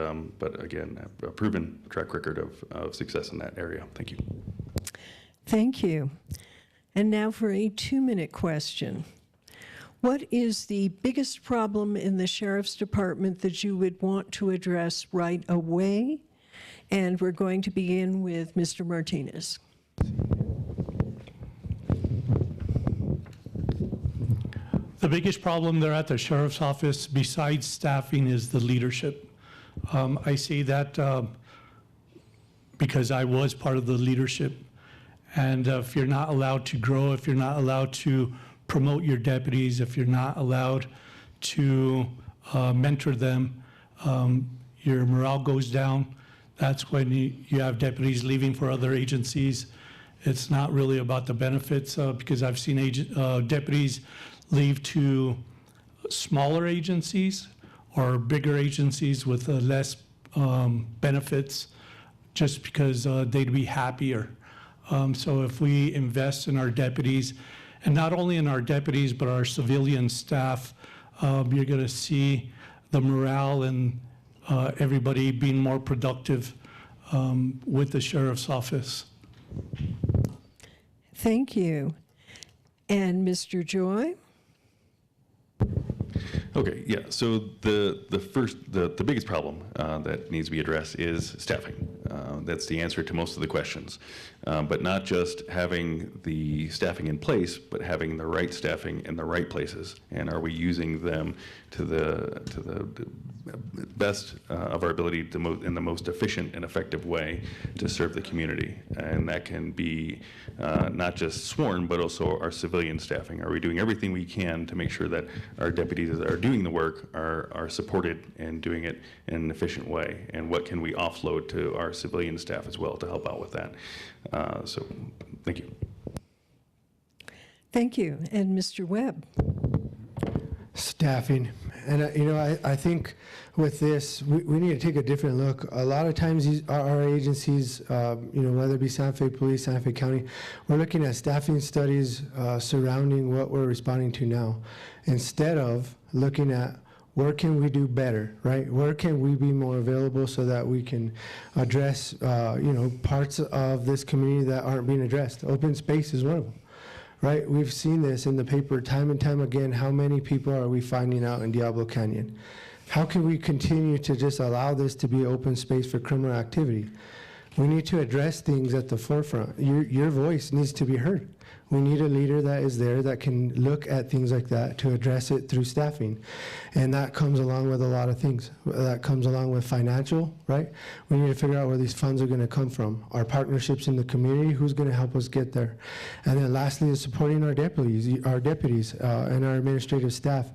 Speaker 4: again, a proven track record of success in that area. Thank you.
Speaker 1: Thank you. And now for a 2-minute question. What is the biggest problem in the Sheriff's Department that you would want to address right away? And we're going to begin with Mr. Martinez.
Speaker 6: The biggest problem there at the sheriff's office, besides staffing, is the leadership. I say that because I was part of the leadership. And if you're not allowed to grow, if you're not allowed to promote your deputies, if you're not allowed to mentor them, your morale goes down. That's when you have deputies leaving for other agencies. It's not really about the benefits because I've seen deputies leave to smaller agencies or bigger agencies with less benefits just because they'd be happier. So if we invest in our deputies, and not only in our deputies, but our civilian staff, you're going to see the morale and everybody being more productive with the sheriff's office.
Speaker 1: Thank you. And Mr. Joy?
Speaker 4: Okay, yeah. So the biggest problem that needs to be addressed is staffing. That's the answer to most of the questions, but not just having the staffing in place, but having the right staffing in the right places. And are we using them to the best of our ability in the most efficient and effective way to serve the community? And that can be not just sworn, but also our civilian staffing. Are we doing everything we can to make sure that our deputies that are doing the work are supported and doing it in an efficient way? And what can we offload to our civilian staff as well to help out with that? So thank you.
Speaker 1: Thank you. And Mr. Webb?
Speaker 5: Staffing. And, I think with this, we need to take a different look. A lot of times our agencies, whether it be Santa Fe Police, Santa Fe County, we're looking at staffing studies surrounding what we're responding to now, instead of looking at where can we do better, right? Where can we be more available so that we can address, parts of this community that aren't being addressed. Open space is one of them. Right, we've seen this in the paper time and time again. How many people are we finding out in Diablo Canyon? How can we continue to just allow this to be open space for criminal activity? We need to address things at the forefront. Your voice needs to be heard. We need a leader that is there that can look at things like that to address it through staffing. And that comes along with a lot of things. That comes along with financial, right? We need to figure out where these funds are going to come from. Our partnerships in the community, who's going to help us get there? And then lastly is supporting our deputies and our administrative staff.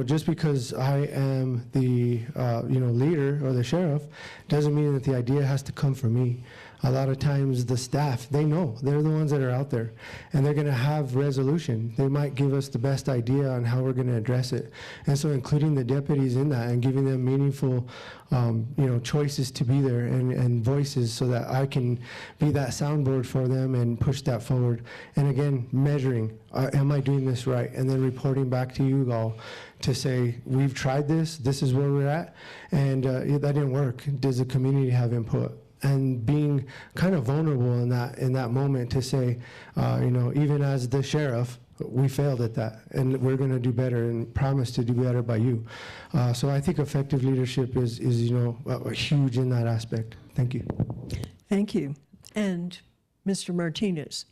Speaker 5: Just because I am the, leader or the sheriff doesn't mean that the idea has to come from me. A lot of times the staff, they know, they're the ones that are out there, and they're going to have resolution. They might give us the best idea on how we're going to address it. And so including the deputies in that and giving them meaningful choices to be there and voices so that I can be that soundboard for them and push that forward. And again, measuring, am I doing this right? And then reporting back to you all to say, we've tried this, this is where we're at, and that didn't work. Does the community have input? And being kind of vulnerable in that moment to say, even as the sheriff, we failed at that, and we're going to do better and promise to do better by you. So I think effective leadership is huge in that aspect. Thank you.
Speaker 1: Thank you. And Mr. Martinez?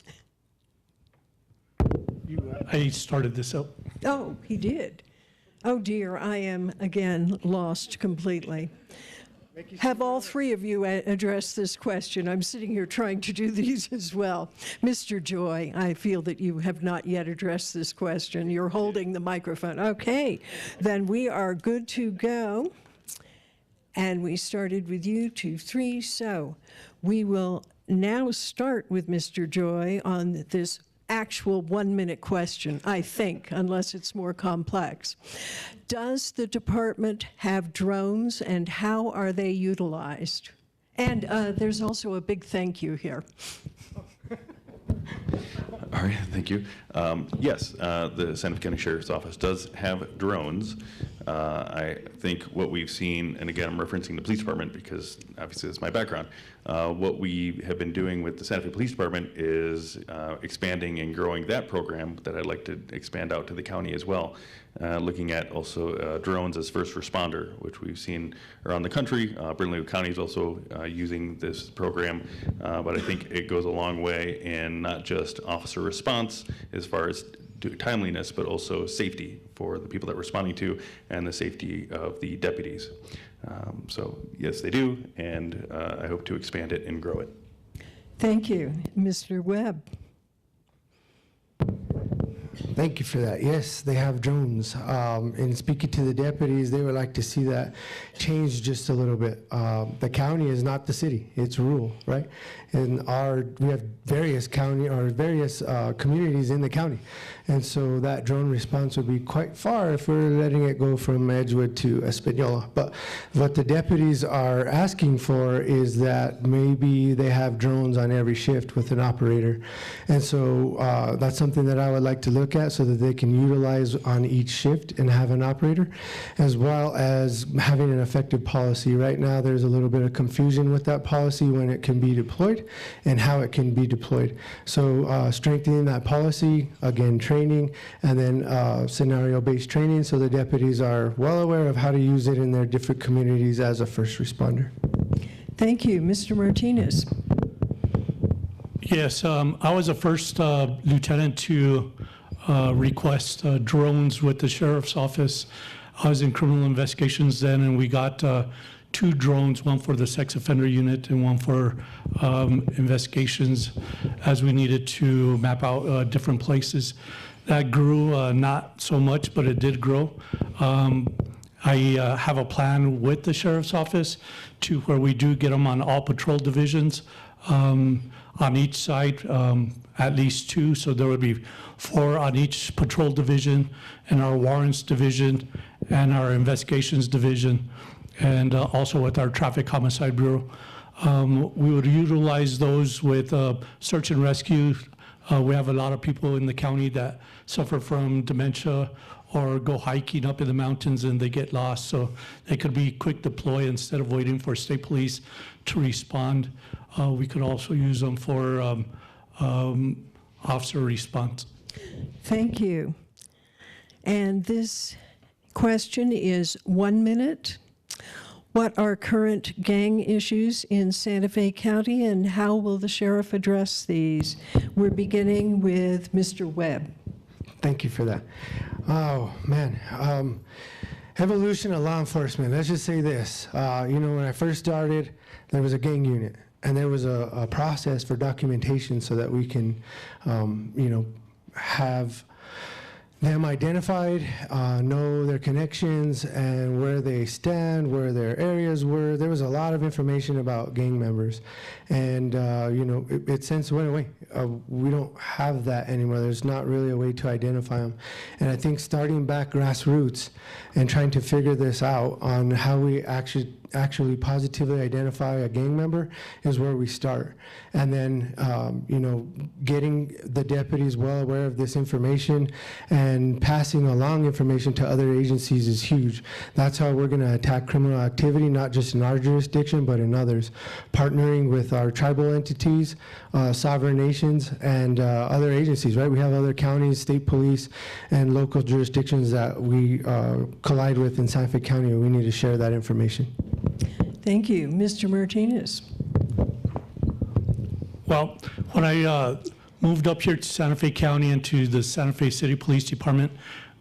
Speaker 6: I started this up.
Speaker 1: Oh, he did. Oh dear, I am again lost completely. Have all three of you addressed this question? I'm sitting here trying to do these as well. Mr. Joy, I feel that you have not yet addressed this question. You're holding the microphone. Okay, then we are good to go. And we started with you, 2, 3. So we will now start with Mr. Joy on this actual 1-minute question, I think, unless it's more complex. Does the department have drones, and how are they utilized? And there's also a big thank you here.
Speaker 4: All right, thank you. Yes, the Santa Fe County Sheriff's Office does have drones. I think what we've seen, and again, I'm referencing the police department because obviously that's my background. What we have been doing with the Santa Fe Police Department is expanding and growing that program that I'd like to expand out to the county as well. Looking at also drones as first responder, which we've seen around the country. Bernalillo County is also using this program, but I think it goes a long way in not just officer response as far as timeliness, but also safety for the people that we're responding to and the safety of the deputies. So yes, they do, and I hope to expand it and grow it.
Speaker 1: Thank you. Mr. Webb.
Speaker 5: Thank you for that. Yes, they have drones. And speaking to the deputies, they would like to see that change just a little bit. The county is not the city; it's rural, right? And we have various communities in the county, and so that drone response would be quite far if we're letting it go from Edgewood to Espanola. But what the deputies are asking for is that maybe they have drones on every shift with an operator, and so that's something that I would like to look at, so that they can utilize on each shift and have an operator, as well as having an effective policy. Right now, there's a little bit of confusion with that policy when it can be deployed and how it can be deployed. So strengthening that policy, again, training, and then scenario-based training, so the deputies are well aware of how to use it in their different communities as a first responder.
Speaker 1: Thank you. Mr. Martinez.
Speaker 6: Yes, I was the first lieutenant to request drones with the sheriff's office. I was in criminal investigations then, and we got 2 drones, one for the sex offender unit and one for investigations, as we needed to map out different places. That grew not so much, but it did grow. I have a plan with the sheriff's office to where we do get them on all patrol divisions. On each site, at least 2, so there would be 4 on each patrol division, and our warrants division, and our investigations division, and also with our traffic homicide bureau. We would utilize those with search and rescue. We have a lot of people in the county that suffer from dementia or go hiking up in the mountains and they get lost, so they could be quick deploy instead of waiting for state police to respond. We could also use them for officer response.
Speaker 1: Thank you. And this question is 1 minute. What are current gang issues in Santa Fe County, and how will the sheriff address these? We're beginning with Mr. Webb.
Speaker 5: Thank you for that. Oh, man. Evolution of law enforcement. Let's just say this. When I first started, there was a gang unit, and there was a process for documentation so that we can, have them identified, know their connections and where they stand, where their areas were. There was a lot of information about gang members, and it since went away. We don't have that anymore. There's not really a way to identify them, and I think starting back grassroots and trying to figure this out on how we actually positively identify a gang member is where we start. And then, getting the deputies well aware of this information and passing along information to other agencies is huge. That's how we're going to attack criminal activity, not just in our jurisdiction, but in others. Partnering with our tribal entities, sovereign nations, and other agencies, right? We have other counties, state police, and local jurisdictions that we collide with in Santa Fe County, and we need to share that information.
Speaker 1: Thank you. Mr. Martinez.
Speaker 6: Well, when I moved up here to Santa Fe County and to the Santa Fe City Police Department,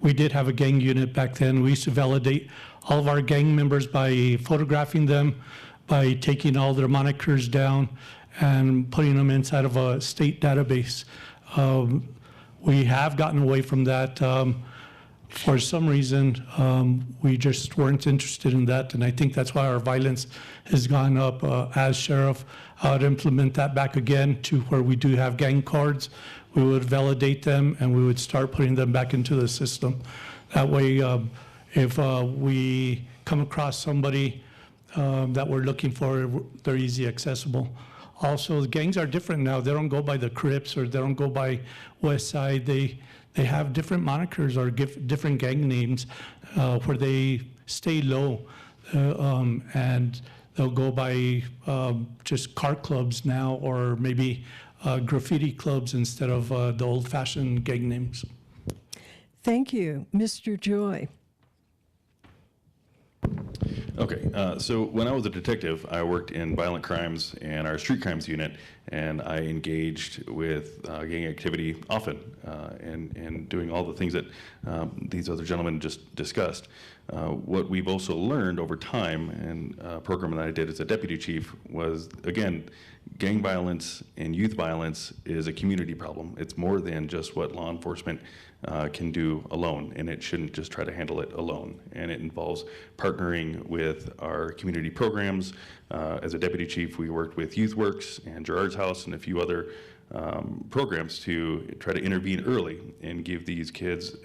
Speaker 6: we did have a gang unit back then. We used to validate all of our gang members by photographing them, by taking all their monikers down and putting them inside of a state database. We have gotten away from that. For some reason, we just weren't interested in that, and I think that's why our violence has gone up. As sheriff, I would implement that back again to where we do have gang cards. We would validate them, and we would start putting them back into the system. That way, if we come across somebody that we're looking for, they're easy accessible. Also, the gangs are different now. They don't go by the Crips, or they don't go by West Side. They have different monikers or different gang names where they stay low, and they'll go by just car clubs now, or maybe graffiti clubs instead of the old-fashioned gang names.
Speaker 1: Thank you. Mr. Joy.
Speaker 4: Okay, so when I was a detective, I worked in violent crimes and our street crimes unit, and I engaged with gang activity often, and doing all the things that these other gentlemen just discussed. What we've also learned over time, and a program that I did as a deputy chief, was, again, gang violence and youth violence is a community problem. It's more than just what law enforcement can do alone, and it shouldn't just try to handle it alone. And it involves partnering with our community programs. As a deputy chief, we worked with Youth Works and Gerard's House and a few other programs to try to intervene early and give these kids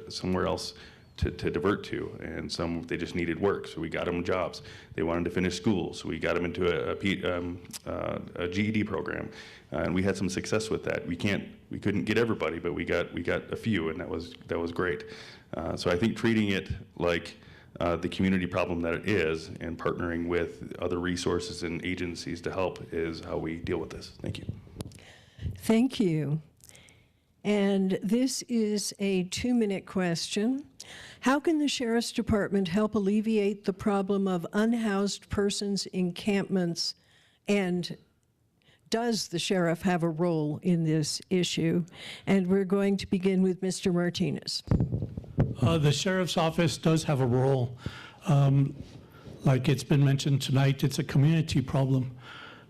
Speaker 4: somewhere else to divert to, and some they just needed work, so we got them jobs. They wanted to finish school, so we got them into a GED program, and we had some success with that. We couldn't get everybody, but we got a few, and that was great. So I think treating it like the community problem that it is, and partnering with other resources and agencies to help is how we deal with this. Thank you.
Speaker 1: Thank you. And this is a 2-minute question. How can the Sheriff's Department help alleviate the problem of unhoused persons encampments, and does the sheriff have a role in this issue? And we're going to begin with Mr. Martinez.
Speaker 6: The sheriff's office does have a role. Like it's been mentioned tonight, it's a community problem.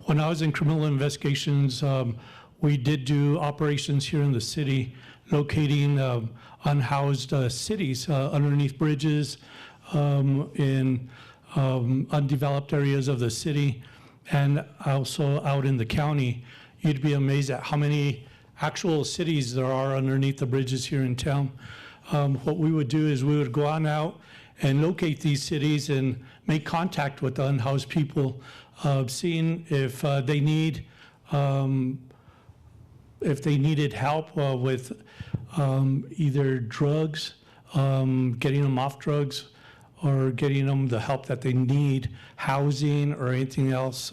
Speaker 6: When I was in criminal investigations, we did do operations here in the city, locating unhoused cities underneath bridges, in undeveloped areas of the city, and also out in the county. You'd be amazed at how many actual cities there are underneath the bridges here in town. What we would do is we would go on out and locate these cities and make contact with the unhoused people, seeing if they need if they needed help with either drugs, getting them off drugs, or getting them the help that they need, housing or anything else.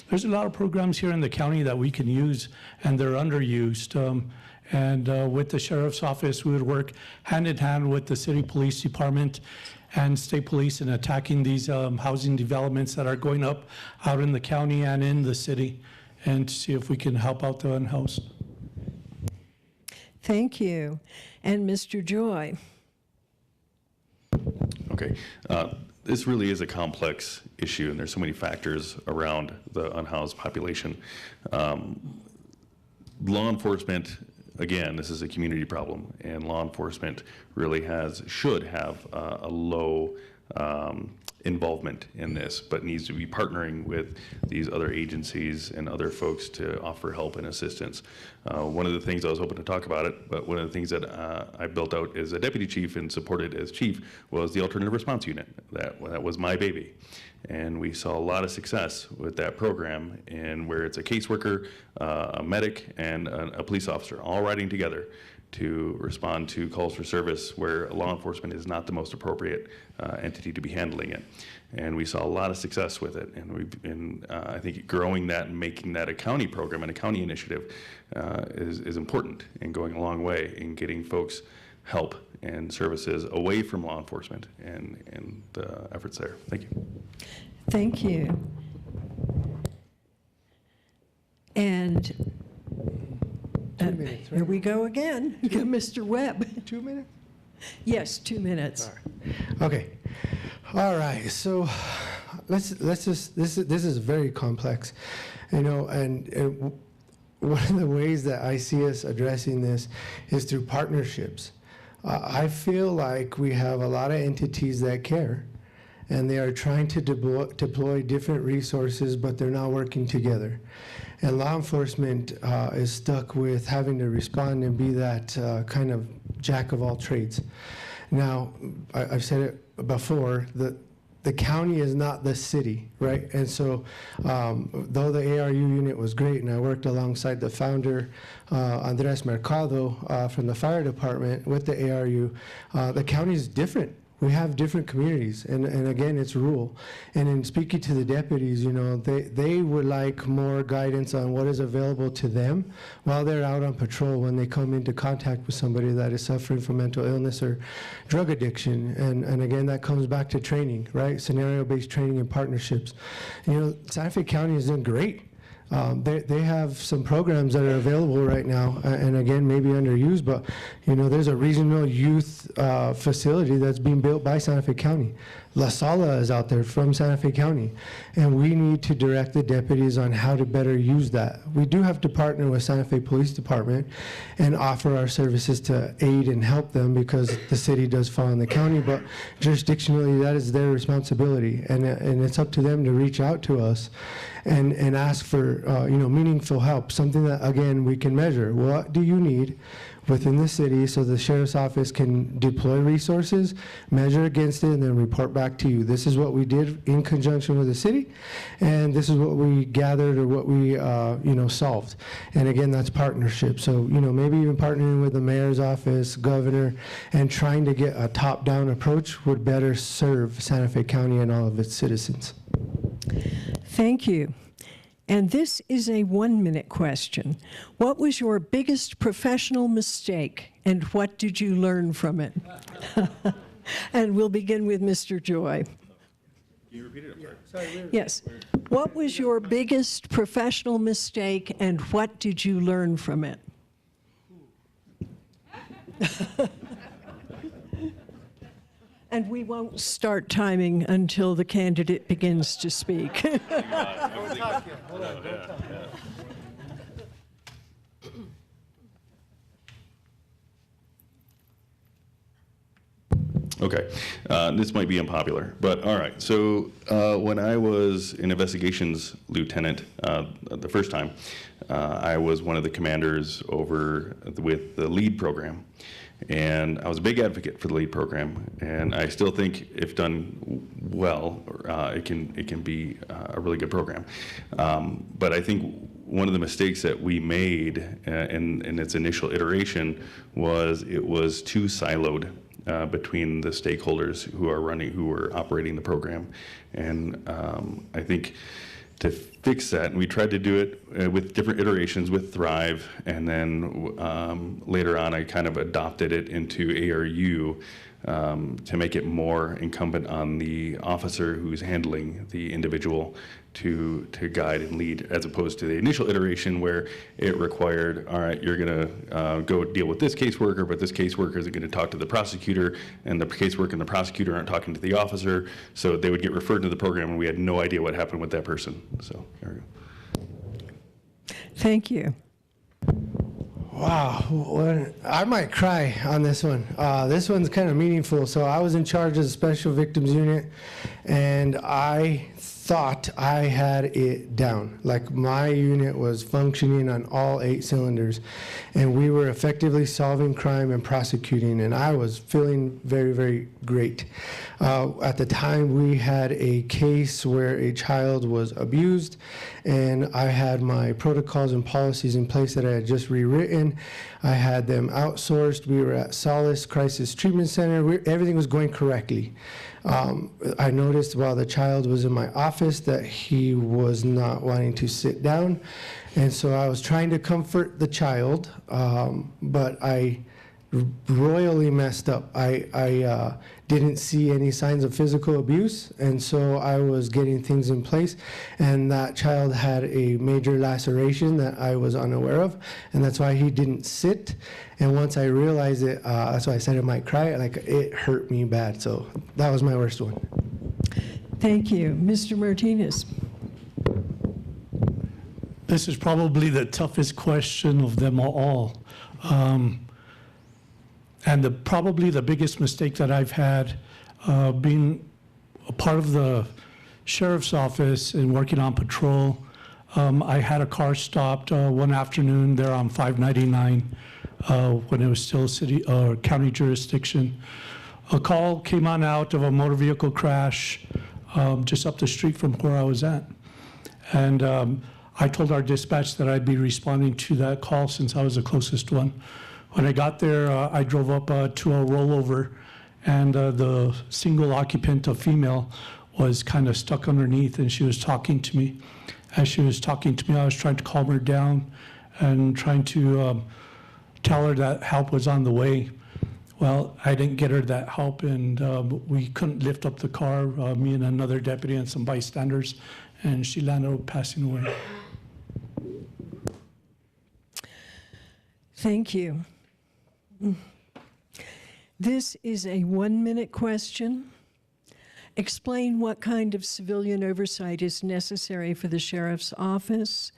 Speaker 6: There's a lot of programs here in the county that we can use, and they're underused. With the sheriff's office, we would work hand in hand with the city police department and state police in attacking these housing developments that are going up out in the county and in the city, and to see if we can help out the unhoused.
Speaker 1: Thank you. And Mr. Joy.
Speaker 4: Okay. This really is a complex issue, and there's so many factors around the unhoused population. Law enforcement, again, this is a community problem, and law enforcement really should have a low involvement in this, but needs to be partnering with these other agencies and other folks to offer help and assistance. One of the things I was hoping to talk about it, but one of the things that I built out as a deputy chief and supported as chief was the alternative response unit. That was my baby. And we saw a lot of success with that program, and where it's a caseworker, a medic, and a police officer all riding together to respond to calls for service where law enforcement is not the most appropriate entity to be handling it. And we saw a lot of success with it. And I think growing that and making that a county program and a county initiative is important and going a long way in getting folks help and services away from law enforcement and the efforts there. Thank you.
Speaker 1: Thank you. And
Speaker 5: 2 minutes, right?
Speaker 1: here we go again. Mr. Webb.
Speaker 5: 2 minutes?
Speaker 1: Yes, 2 minutes.
Speaker 5: Okay. All right. So let's just this is very complex, and one of the ways that I see us addressing this is through partnerships. I feel like we have a lot of entities that care, and they are trying to deploy different resources, but they're not working together. And law enforcement is stuck with having to respond and be that kind of jack of all trades. Now, I've said it before, the county is not the city, right? And so though the ARU unit was great, and I worked alongside the founder, Andres Mercado, from the fire department with the ARU, the county is different. We have different communities, and again, it's rural. And in speaking to the deputies, they would like more guidance on what is available to them while they're out on patrol when they come into contact with somebody that is suffering from mental illness or drug addiction. And again, that comes back to training, right? Scenario-based training and partnerships. Santa Fe County is doing great. They have some programs that are available right now, and again, maybe underused, but there's a regional youth facility that's being built by Santa Fe County. La Sala is out there from Santa Fe County, and we need to direct the deputies on how to better use that. We do have to partner with Santa Fe Police Department and offer our services to aid and help them, because the city does fall in the county, but jurisdictionally that is their responsibility, and it's up to them to reach out to us and ask for meaningful help, something that, again, we can measure. What do you need within the city, so the sheriff's office can deploy resources, measure against it, and then report back to you. This is what we did in conjunction with the city, and this is what we gathered, or what we solved. And again, that's partnership. So maybe even partnering with the mayor's office, governor, and trying to get a top-down approach would better serve Santa Fe County and all of its citizens.
Speaker 1: Thank you. And this is a 1-minute question. What was your biggest professional mistake, and what did you learn from it? And we'll begin with Mr. Joy.
Speaker 4: Can you repeat it?
Speaker 1: Yes. What was your biggest professional mistake, and what did you learn from it? And we won't start timing until the candidate begins to speak.
Speaker 4: Okay, this might be unpopular, but all right. So when I was an investigations lieutenant the first time, I was one of the commanders over with the LEAD program. And I was a big advocate for the LEAD program, and I still think, if done well, it can be a really good program. But I think one of the mistakes that we made in its initial iteration was it was too siloed between the stakeholders who were operating the program, and I think to fix that, and we tried to do it with different iterations with Thrive, and then later on I kind of adopted it into ARU to make it more incumbent on the officer who's handling the individual to guide and lead, as opposed to the initial iteration where it required, all right, you're gonna go deal with this caseworker, but this caseworker is gonna talk to the prosecutor, and the caseworker and the prosecutor aren't talking to the officer, so they would get referred to the program, and we had no idea what happened with that person. So there we go.
Speaker 1: Thank you.
Speaker 5: Wow, I might cry on this one. This one's kind of meaningful. So I was in charge of the Special Victims Unit, and I thought I had it down. Like, my unit was functioning on all 8 cylinders, and we were effectively solving crime and prosecuting, and I was feeling very, very great. At the time, we had a case where a child was abused, and I had my protocols and policies in place that I had just rewritten. I had them outsourced. We were at Solace Crisis Treatment Center. Everything was going correctly. I noticed while the child was in my office that he was not wanting to sit down, and so I was trying to comfort the child, but I royally messed up. I didn't see any signs of physical abuse, and so I was getting things in place, and that child had a major laceration that I was unaware of, and that's why he didn't sit. And once I realized it, that's why I said I might cry. Like, it hurt me bad, so that was my worst one.
Speaker 1: Thank you. Mr. Martinez.
Speaker 6: This is probably the toughest question of them all. And probably the biggest mistake that I've had being a part of the sheriff's office and working on patrol. I had a car stopped one afternoon there on 599 when it was still city or county jurisdiction. A call came on out of a motor vehicle crash just up the street from where I was at. And I told our dispatch that I'd be responding to that call since I was the closest one. When I got there, I drove up to a rollover, and the single occupant, a female, was kind of stuck underneath, and she was talking to me. As she was talking to me, I was trying to calm her down and trying to tell her that help was on the way. Well, I didn't get her that help, and we couldn't lift up the car, me and another deputy and some bystanders, and she landed up passing away.
Speaker 1: Thank you. This is a 1-minute question. Explain what kind of civilian oversight is necessary for the sheriff's office,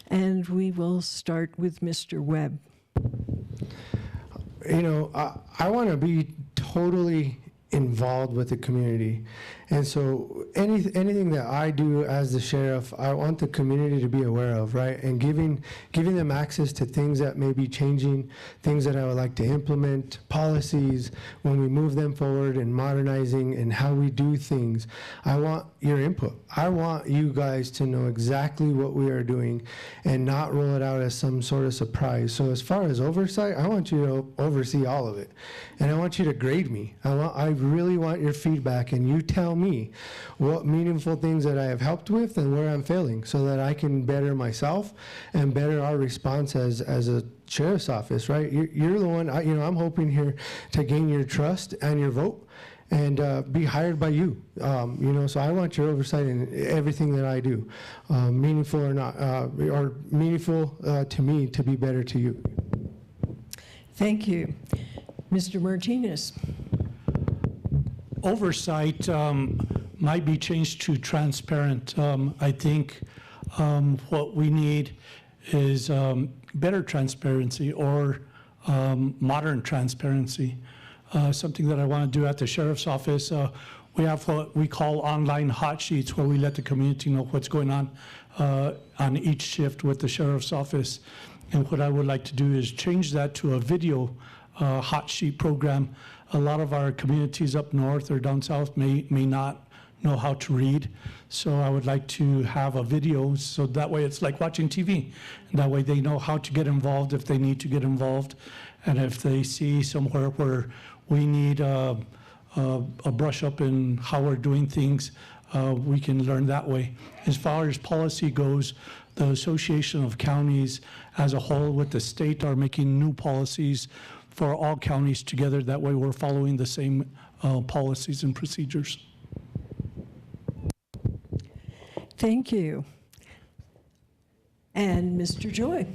Speaker 1: and we will start with Mr. Webb.
Speaker 5: You know, I want to be totally involved with the community. And so anything that I do as the sheriff, I want the community to be aware of, right? And giving them access to things that may be changing, things that I would like to implement, policies, when we move them forward and modernizing and how we do things. I want your input. I want you guys to know exactly what we are doing and not roll it out as some sort of surprise. So as far as oversight, I want you to oversee all of it. And I want you to grade me. I really want your feedback, and you tell me what meaningful things that I have helped with and where I'm failing, so that I can better myself and better our response as a sheriff's office, right? You're the one, I'm hoping here to gain your trust and your vote and be hired by you. So I want your oversight in everything that I do, meaningful or not, or meaningful to me to be better to you.
Speaker 1: Thank you. Mr. Martinez.
Speaker 6: Oversight might be changed to transparent. I think what we need is better transparency, or modern transparency. Something that I want to do at the sheriff's office, we have what we call online hot sheets, where we let the community know what's going on each shift with the sheriff's office. And what I would like to do is change that to a video hot sheet program. A lot of our communities up north or down south may not know how to read. So I would like to have a video, so that way it's like watching TV. And that way they know how to get involved if they need to get involved. And if they see somewhere where we need a brush up in how we're doing things, we can learn that way. As far as policy goes, the Association of Counties as a whole with the state are making new policies for all counties together. That way we're following the same policies and procedures.
Speaker 1: Thank you. And Mr. Joy.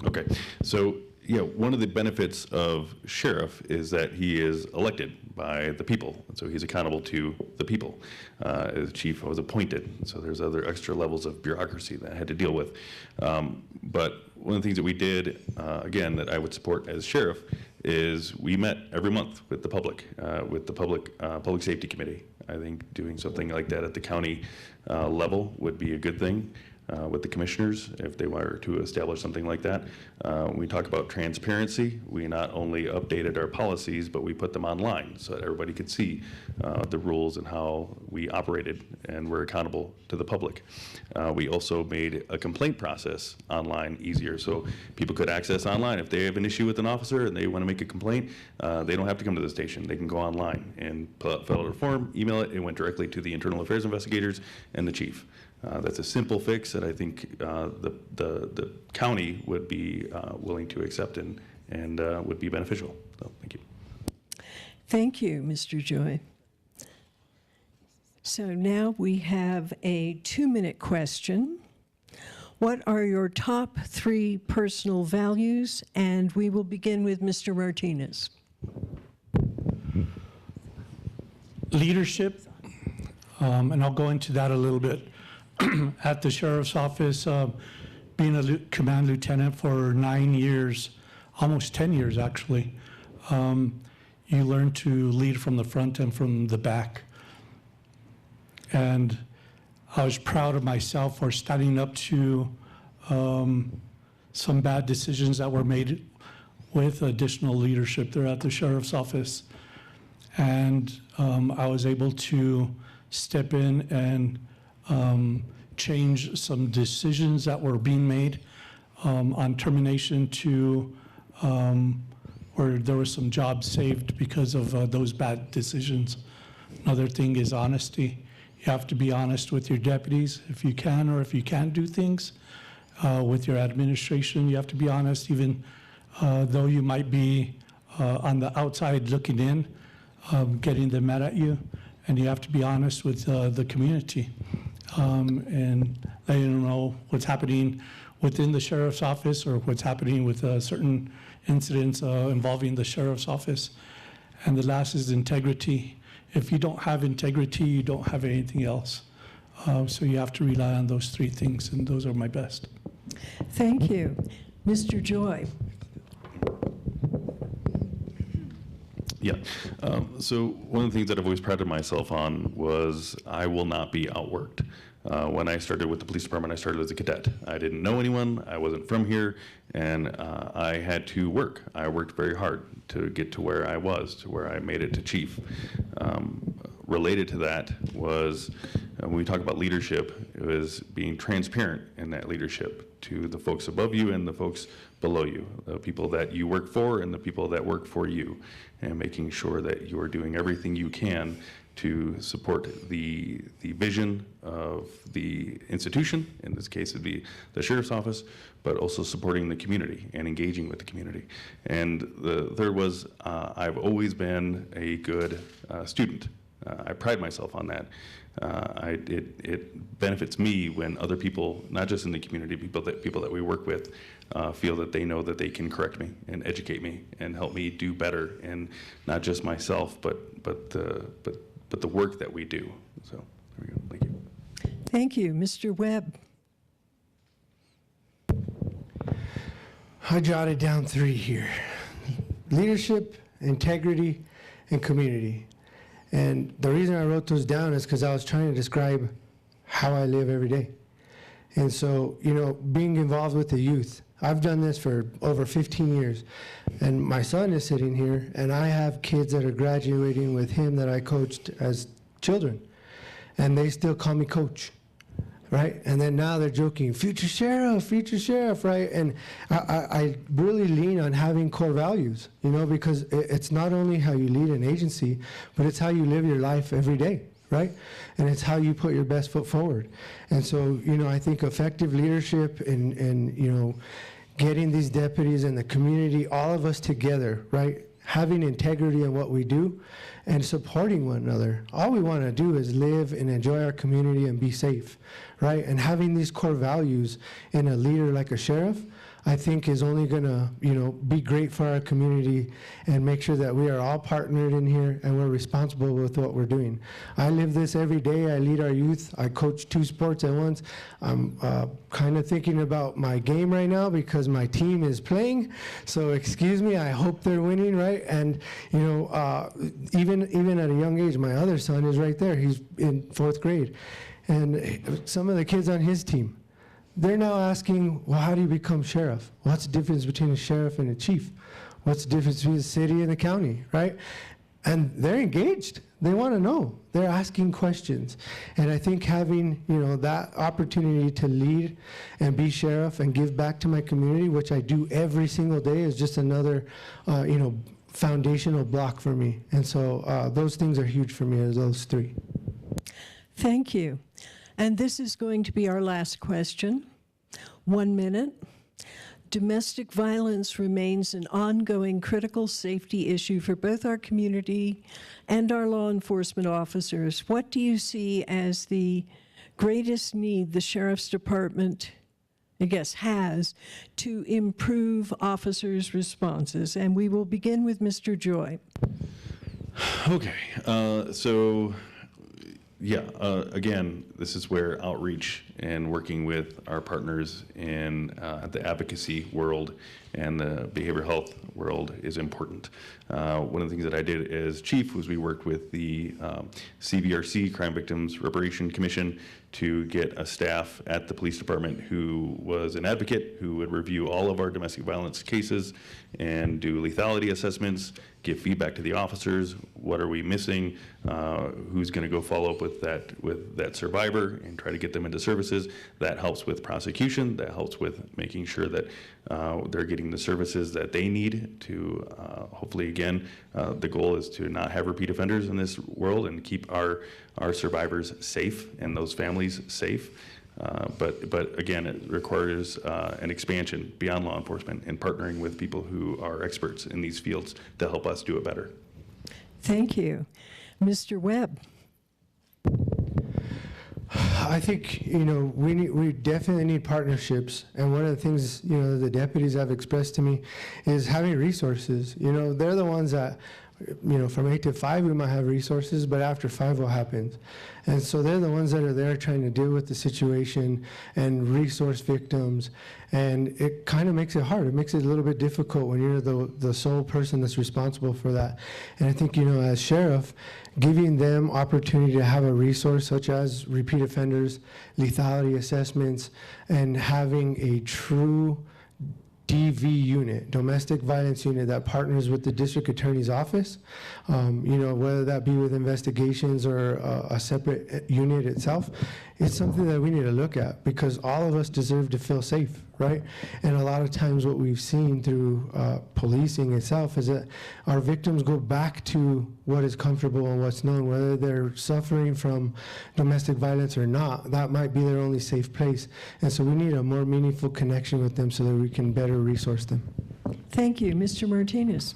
Speaker 4: Okay, so one of the benefits of sheriff is that he is elected by the people, so he's accountable to the people. As chief, I was appointed, so there's other extra levels of bureaucracy that I had to deal with. But one of the things that we did, again, that I would support as sheriff, is we met every month with the public public safety committee. I think doing something like that at the county level would be a good thing. With the commissioners, if they were to establish something like that. We talk about transparency. We not only updated our policies, but we put them online so that everybody could see the rules and how we operated and were accountable to the public. We also made a complaint process online easier, so people could access online. If they have an issue with an officer and they want to make a complaint, they don't have to come to the station. They can go online and fill out a form, email it. It went directly to the internal affairs investigators and the chief. That's a simple fix that I think the county would be willing to accept and would be beneficial. So thank you.
Speaker 1: Thank you, Mr. Joy. So now we have a 2-minute question. What are your top 3 personal values? And we will begin with Mr. Martinez.
Speaker 6: Leadership, and I'll go into that a little bit. At the sheriff's office, being a command lieutenant for 9 years, almost 10 years actually, you learn to lead from the front and from the back. And I was proud of myself for standing up to some bad decisions that were made with additional leadership there at the sheriff's office. And I was able to step in and change some decisions that were being made on termination to where there was some jobs saved because of those bad decisions. Another thing is honesty. You have to be honest with your deputies if you can, or if you can't do things. With your administration, you have to be honest, even though you might be on the outside looking in, getting them mad at you. And you have to be honest with the community. And letting them know what's happening within the sheriff's office or what's happening with certain incidents involving the sheriff's office. And the last is integrity. If you don't have integrity, you don't have anything else. So you have to rely on those three things, and those are my best.
Speaker 1: Thank you. Mr. Joy.
Speaker 4: Yeah. So one of the things that I've always prided myself on was I will not be outworked. When I started with the police department, I started as a cadet. I didn't know anyone. I wasn't from here, and I had to work. I worked very hard to get to where I was, to where I made it to chief. Related to that was when we talk about leadership, it was being transparent in that leadership to the folks above you and the folks below you, the people that you work for and the people that work for you, and making sure that you are doing everything you can to support the vision of the institution, in this case it'd be the sheriff's office, but also supporting the community and engaging with the community. And the third was I've always been a good student. I pride myself on that. It benefits me when other people, not just in the community, people that we work with, feel that they know that they can correct me and educate me and help me do better, and not just myself, but the work that we do. So there we go. Thank you.
Speaker 1: Thank you. Mr. Webb.
Speaker 5: I jotted down 3 here: leadership, integrity, and community. And the reason I wrote those down is because I was trying to describe how I live every day. And so, you know, being involved with the youth, I've done this for over 15 years. And my son is sitting here, and I have kids that are graduating with him that I coached as children. And they still call me coach, right? And then now they're joking, future sheriff, right? And I really lean on having core values, you know, because it's not only how you lead an agency, but it's how you live your life every day, right? And it's how you put your best foot forward. And so, you know, I think effective leadership and you know, getting these deputies and the community, all of us together, right? Having integrity in what we do and supporting one another. All we want to do is live and enjoy our community and be safe, right? And having these core values in a leader like a sheriff, I think is only going to, you know, be great for our community and make sure that we are all partnered in here and we're responsible with what we're doing. I live this every day. I lead our youth. I coach 2 sports at once. I'm kind of thinking about my game right now because my team is playing. So excuse me, I hope they're winning, right? And, you know, even at a young age, my other son is right there. He's in 4th grade. And some of the kids on his team, they're now asking, well, how do you become sheriff? What's the difference between a sheriff and a chief? What's the difference between the city and the county, right? And they're engaged. They want to know. They're asking questions. And I think having, you know, that opportunity to lead and be sheriff and give back to my community, which I do every single day, is just another, you know, foundational block for me. And so those things are huge for me, as those 3.
Speaker 1: Thank you. And this is going to be our last question. 1 minute. Domestic violence remains an ongoing critical safety issue for both our community and our law enforcement officers. What do you see as the greatest need the Sheriff's Department, I guess, has to improve officers' responses? And we will begin with Mr. Joy.
Speaker 4: Okay. So yeah, again, this is where outreach and working with our partners in the advocacy world and the behavioral health world is important. One of the things that I did as chief was we worked with the CVRC, Crime Victims Reparation Commission, to get a staff at the police department who was an advocate, who would review all of our domestic violence cases and do lethality assessments, give feedback to the officers. What are we missing? Who's going to go follow up with that survivor and try to get them into services? That helps with prosecution. That helps with making sure that they're getting the services that they need to hopefully, again, the goal is to not have repeat offenders in this world and keep our survivors safe and those families safe. But again, it requires an expansion beyond law enforcement and partnering with people who are experts in these fields to help us do it better.
Speaker 1: Thank you. Mr. Webb.
Speaker 5: I think, we definitely need partnerships. And one of the things, the deputies have expressed to me is having resources. They're the ones that, from 8 to 5, we might have resources, but after 5, what happens? And so they're the ones that are there trying to deal with the situation and resource victims. And it kind of makes it hard. It makes it a little bit difficult when you're the sole person that's responsible for that. And I think, as sheriff, giving them opportunity to have a resource such as repeat offenders, lethality assessments, and having a true DV unit, domestic violence unit, that partners with the district attorney's office, whether that be with investigations or a separate unit itself, it's something that we need to look at, because all of us deserve to feel safe, right? And a lot of times what we've seen through policing itself is that our victims go back to what is comfortable and what's known, whether they're suffering from domestic violence or not. That might be their only safe place. And so we need a more meaningful connection with them so that we can better resource them.
Speaker 1: Thank you. Mr. Martinez.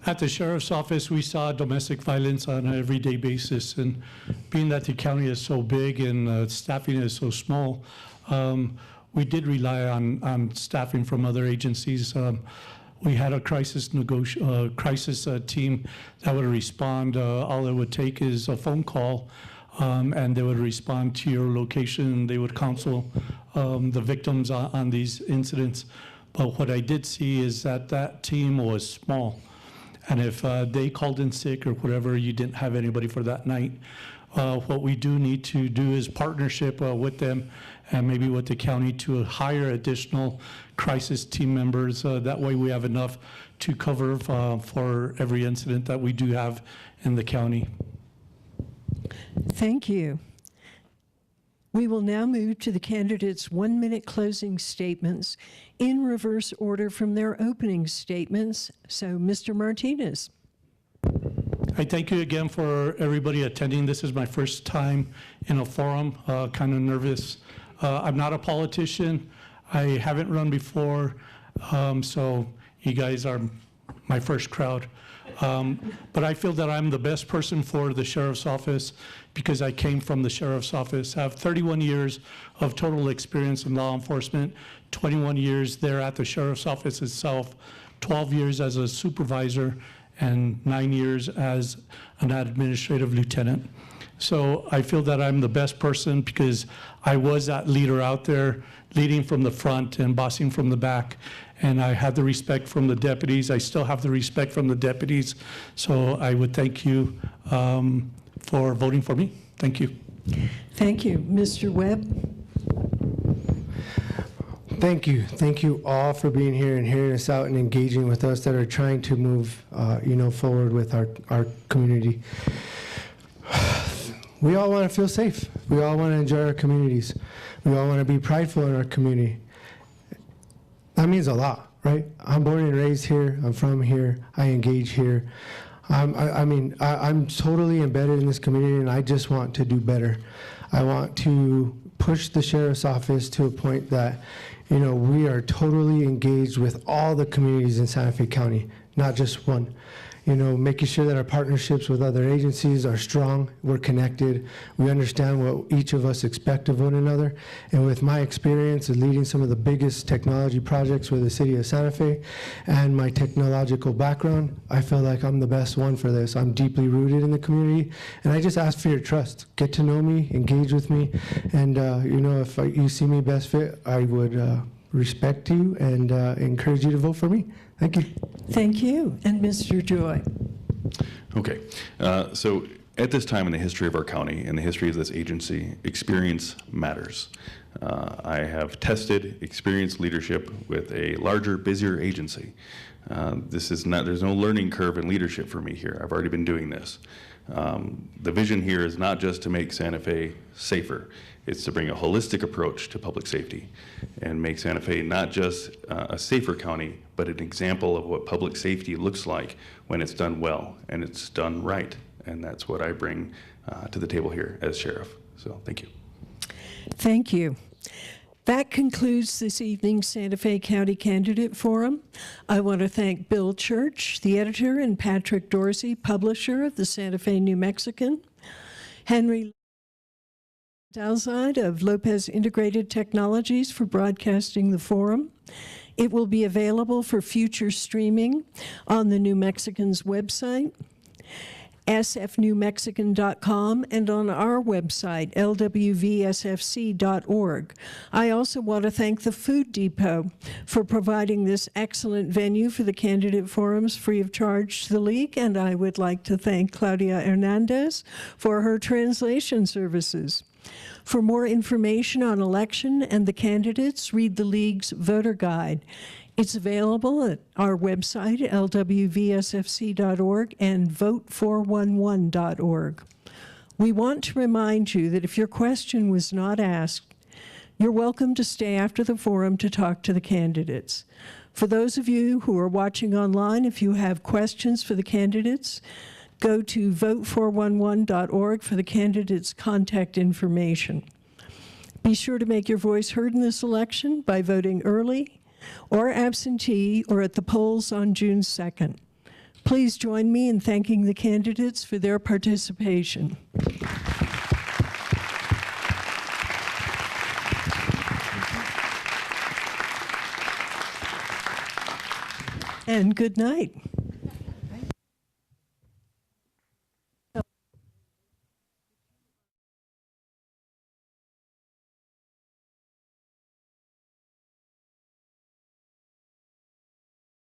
Speaker 6: At the sheriff's office, we saw domestic violence on an everyday basis, and being that the county is so big and staffing is so small, we did rely on staffing from other agencies. We had a crisis team that would respond. All it would take is a phone call, and they would respond to your location. They would counsel the victims on these incidents. But what I did see is that team was small. And if they called in sick or whatever, you didn't have anybody for that night. What we do need to do is partnership with them and maybe with the county to hire additional crisis team members. That way we have enough to cover for every incident that we do have in the county.
Speaker 1: Thank you. We will now move to the candidates' 1-minute closing statements in reverse order from their opening statements. So, Mr. Martinez.
Speaker 6: I thank you again for everybody attending. This is my first time in a forum, kind of nervous. I'm not a politician. I haven't run before, so you guys are my first crowd. But I feel that I'm the best person for the sheriff's office because I came from the sheriff's office. I have 31 years of total experience in law enforcement, 21 years there at the sheriff's office itself, 12 years as a supervisor, and 9 years as an administrative lieutenant. So I feel that I'm the best person because I was that leader out there, leading from the front and bossing from the back. And I had the respect from the deputies. I still have the respect from the deputies. So I would thank you for voting for me. Thank you.
Speaker 1: Thank you. Mr. Webb.
Speaker 5: Thank you. Thank you all for being here and hearing us out and engaging with us that are trying to move, forward with our community. We all want to feel safe. We all want to enjoy our communities. We all want to be prideful in our community. That means a lot, right? I'm born and raised here. I'm from here. I engage here. I'm totally embedded in this community, and I just want to do better. I want to push the sheriff's office to a point that, we are totally engaged with all the communities in Santa Fe County, not just one. Making sure that our partnerships with other agencies are strong, we're connected, we understand what each of us expect of one another. And with my experience in leading some of the biggest technology projects for the city of Santa Fe and my technological background, I feel like I'm the best one for this. I'm deeply rooted in the community, and I just ask for your trust. Get to know me, engage with me, and if you see me best fit, I would respect you and encourage you to vote for me. Thank you.
Speaker 1: Thank you. And Mr. Joy.
Speaker 4: Okay. So at this time in the history of our county and the history of this agency, experience matters. I have tested experienced leadership with a larger, busier agency. There's no learning curve in leadership for me here. I've already been doing this. The vision here is not just to make Santa Fe safer. It's to bring a holistic approach to public safety and make Santa Fe not just a safer county, but an example of what public safety looks like when it's done well and it's done right. And that's what I bring to the table here as sheriff. So thank you.
Speaker 1: Thank you. That concludes this evening's Santa Fe County Candidate Forum. I want to thank Bill Church, the editor, and Patrick Dorsey, publisher of the Santa Fe New Mexican. Henry Southside of Lopez Integrated Technologies for broadcasting the forum. It will be available for future streaming on the New Mexicans website, sfnewmexican.com, and on our website, lwvsfc.org. I also want to thank the Food Depot for providing this excellent venue for the candidate forums free of charge to the League, and I would like to thank Claudia Hernandez for her translation services. For more information on election and the candidates, read the League's voter guide. It's available at our website, lwvsfc.org, and vote411.org. We want to remind you that if your question was not asked, you're welcome to stay after the forum to talk to the candidates. For those of you who are watching online, if you have questions for the candidates, go to vote411.org for the candidates' contact information. Be sure to make your voice heard in this election by voting early or absentee or at the polls on June 2nd. Please join me in thanking the candidates for their participation. And good night.